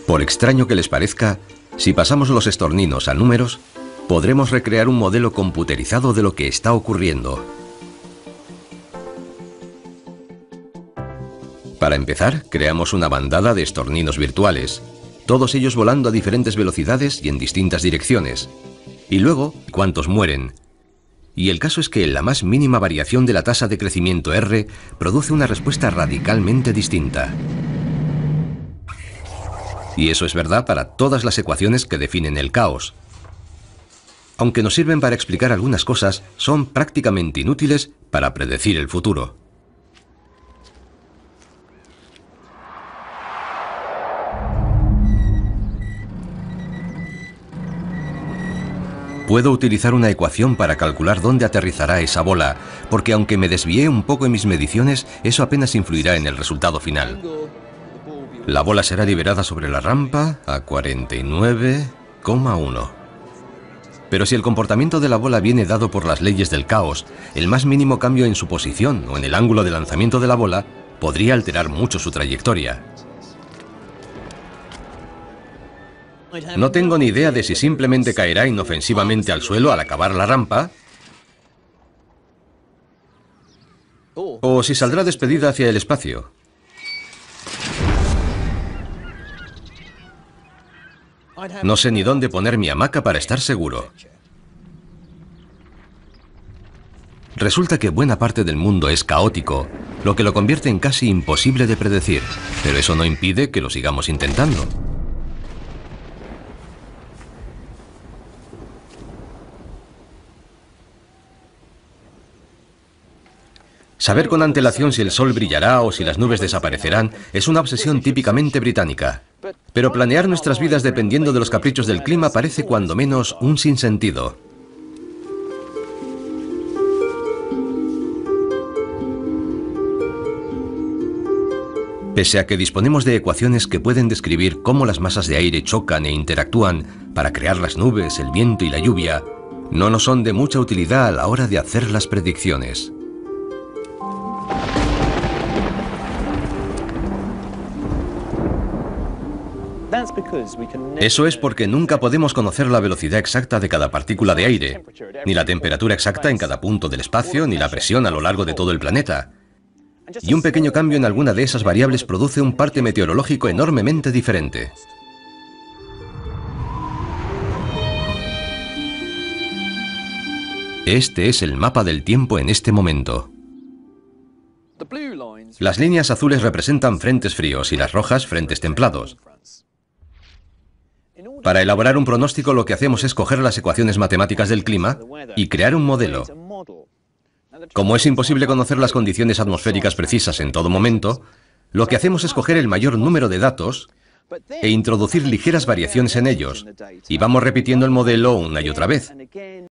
Por extraño que les parezca, si pasamos los estorninos a números, podremos recrear un modelo computerizado de lo que está ocurriendo. Para empezar, creamos una bandada de estorninos virtuales, todos ellos volando a diferentes velocidades y en distintas direcciones. Y luego, ¿cuántos mueren? Y el caso es que la más mínima variación de la tasa de crecimiento R produce una respuesta radicalmente distinta. Y eso es verdad para todas las ecuaciones que definen el caos. Aunque nos sirven para explicar algunas cosas, son prácticamente inútiles para predecir el futuro. Puedo utilizar una ecuación para calcular dónde aterrizará esa bola, porque aunque me desvié un poco en mis mediciones, eso apenas influirá en el resultado final. La bola será liberada sobre la rampa a 49,1. Pero si el comportamiento de la bola viene dado por las leyes del caos, el más mínimo cambio en su posición o en el ángulo de lanzamiento de la bola podría alterar mucho su trayectoria. No tengo ni idea de si simplemente caerá inofensivamente al suelo al acabar la rampa o si saldrá despedida hacia el espacio. No sé ni dónde poner mi hamaca para estar seguro. Resulta que buena parte del mundo es caótico, lo que lo convierte en casi imposible de predecir, pero eso no impide que lo sigamos intentando. Saber con antelación si el sol brillará o si las nubes desaparecerán es una obsesión típicamente británica. Pero planear nuestras vidas dependiendo de los caprichos del clima parece cuando menos un sinsentido. Pese a que disponemos de ecuaciones que pueden describir cómo las masas de aire chocan e interactúan para crear las nubes, el viento y la lluvia, no nos son de mucha utilidad a la hora de hacer las predicciones. Eso es porque nunca podemos conocer la velocidad exacta de cada partícula de aire, ni la temperatura exacta en cada punto del espacio, ni la presión a lo largo de todo el planeta. Y un pequeño cambio en alguna de esas variables produce un parte meteorológico enormemente diferente. Este es el mapa del tiempo en este momento. Las líneas azules representan frentes fríos y las rojas frentes templados. Para elaborar un pronóstico lo que hacemos es coger las ecuaciones matemáticas del clima y crear un modelo. Como es imposible conocer las condiciones atmosféricas precisas en todo momento, lo que hacemos es coger el mayor número de datos e introducir ligeras variaciones en ellos, y vamos repitiendo el modelo una y otra vez.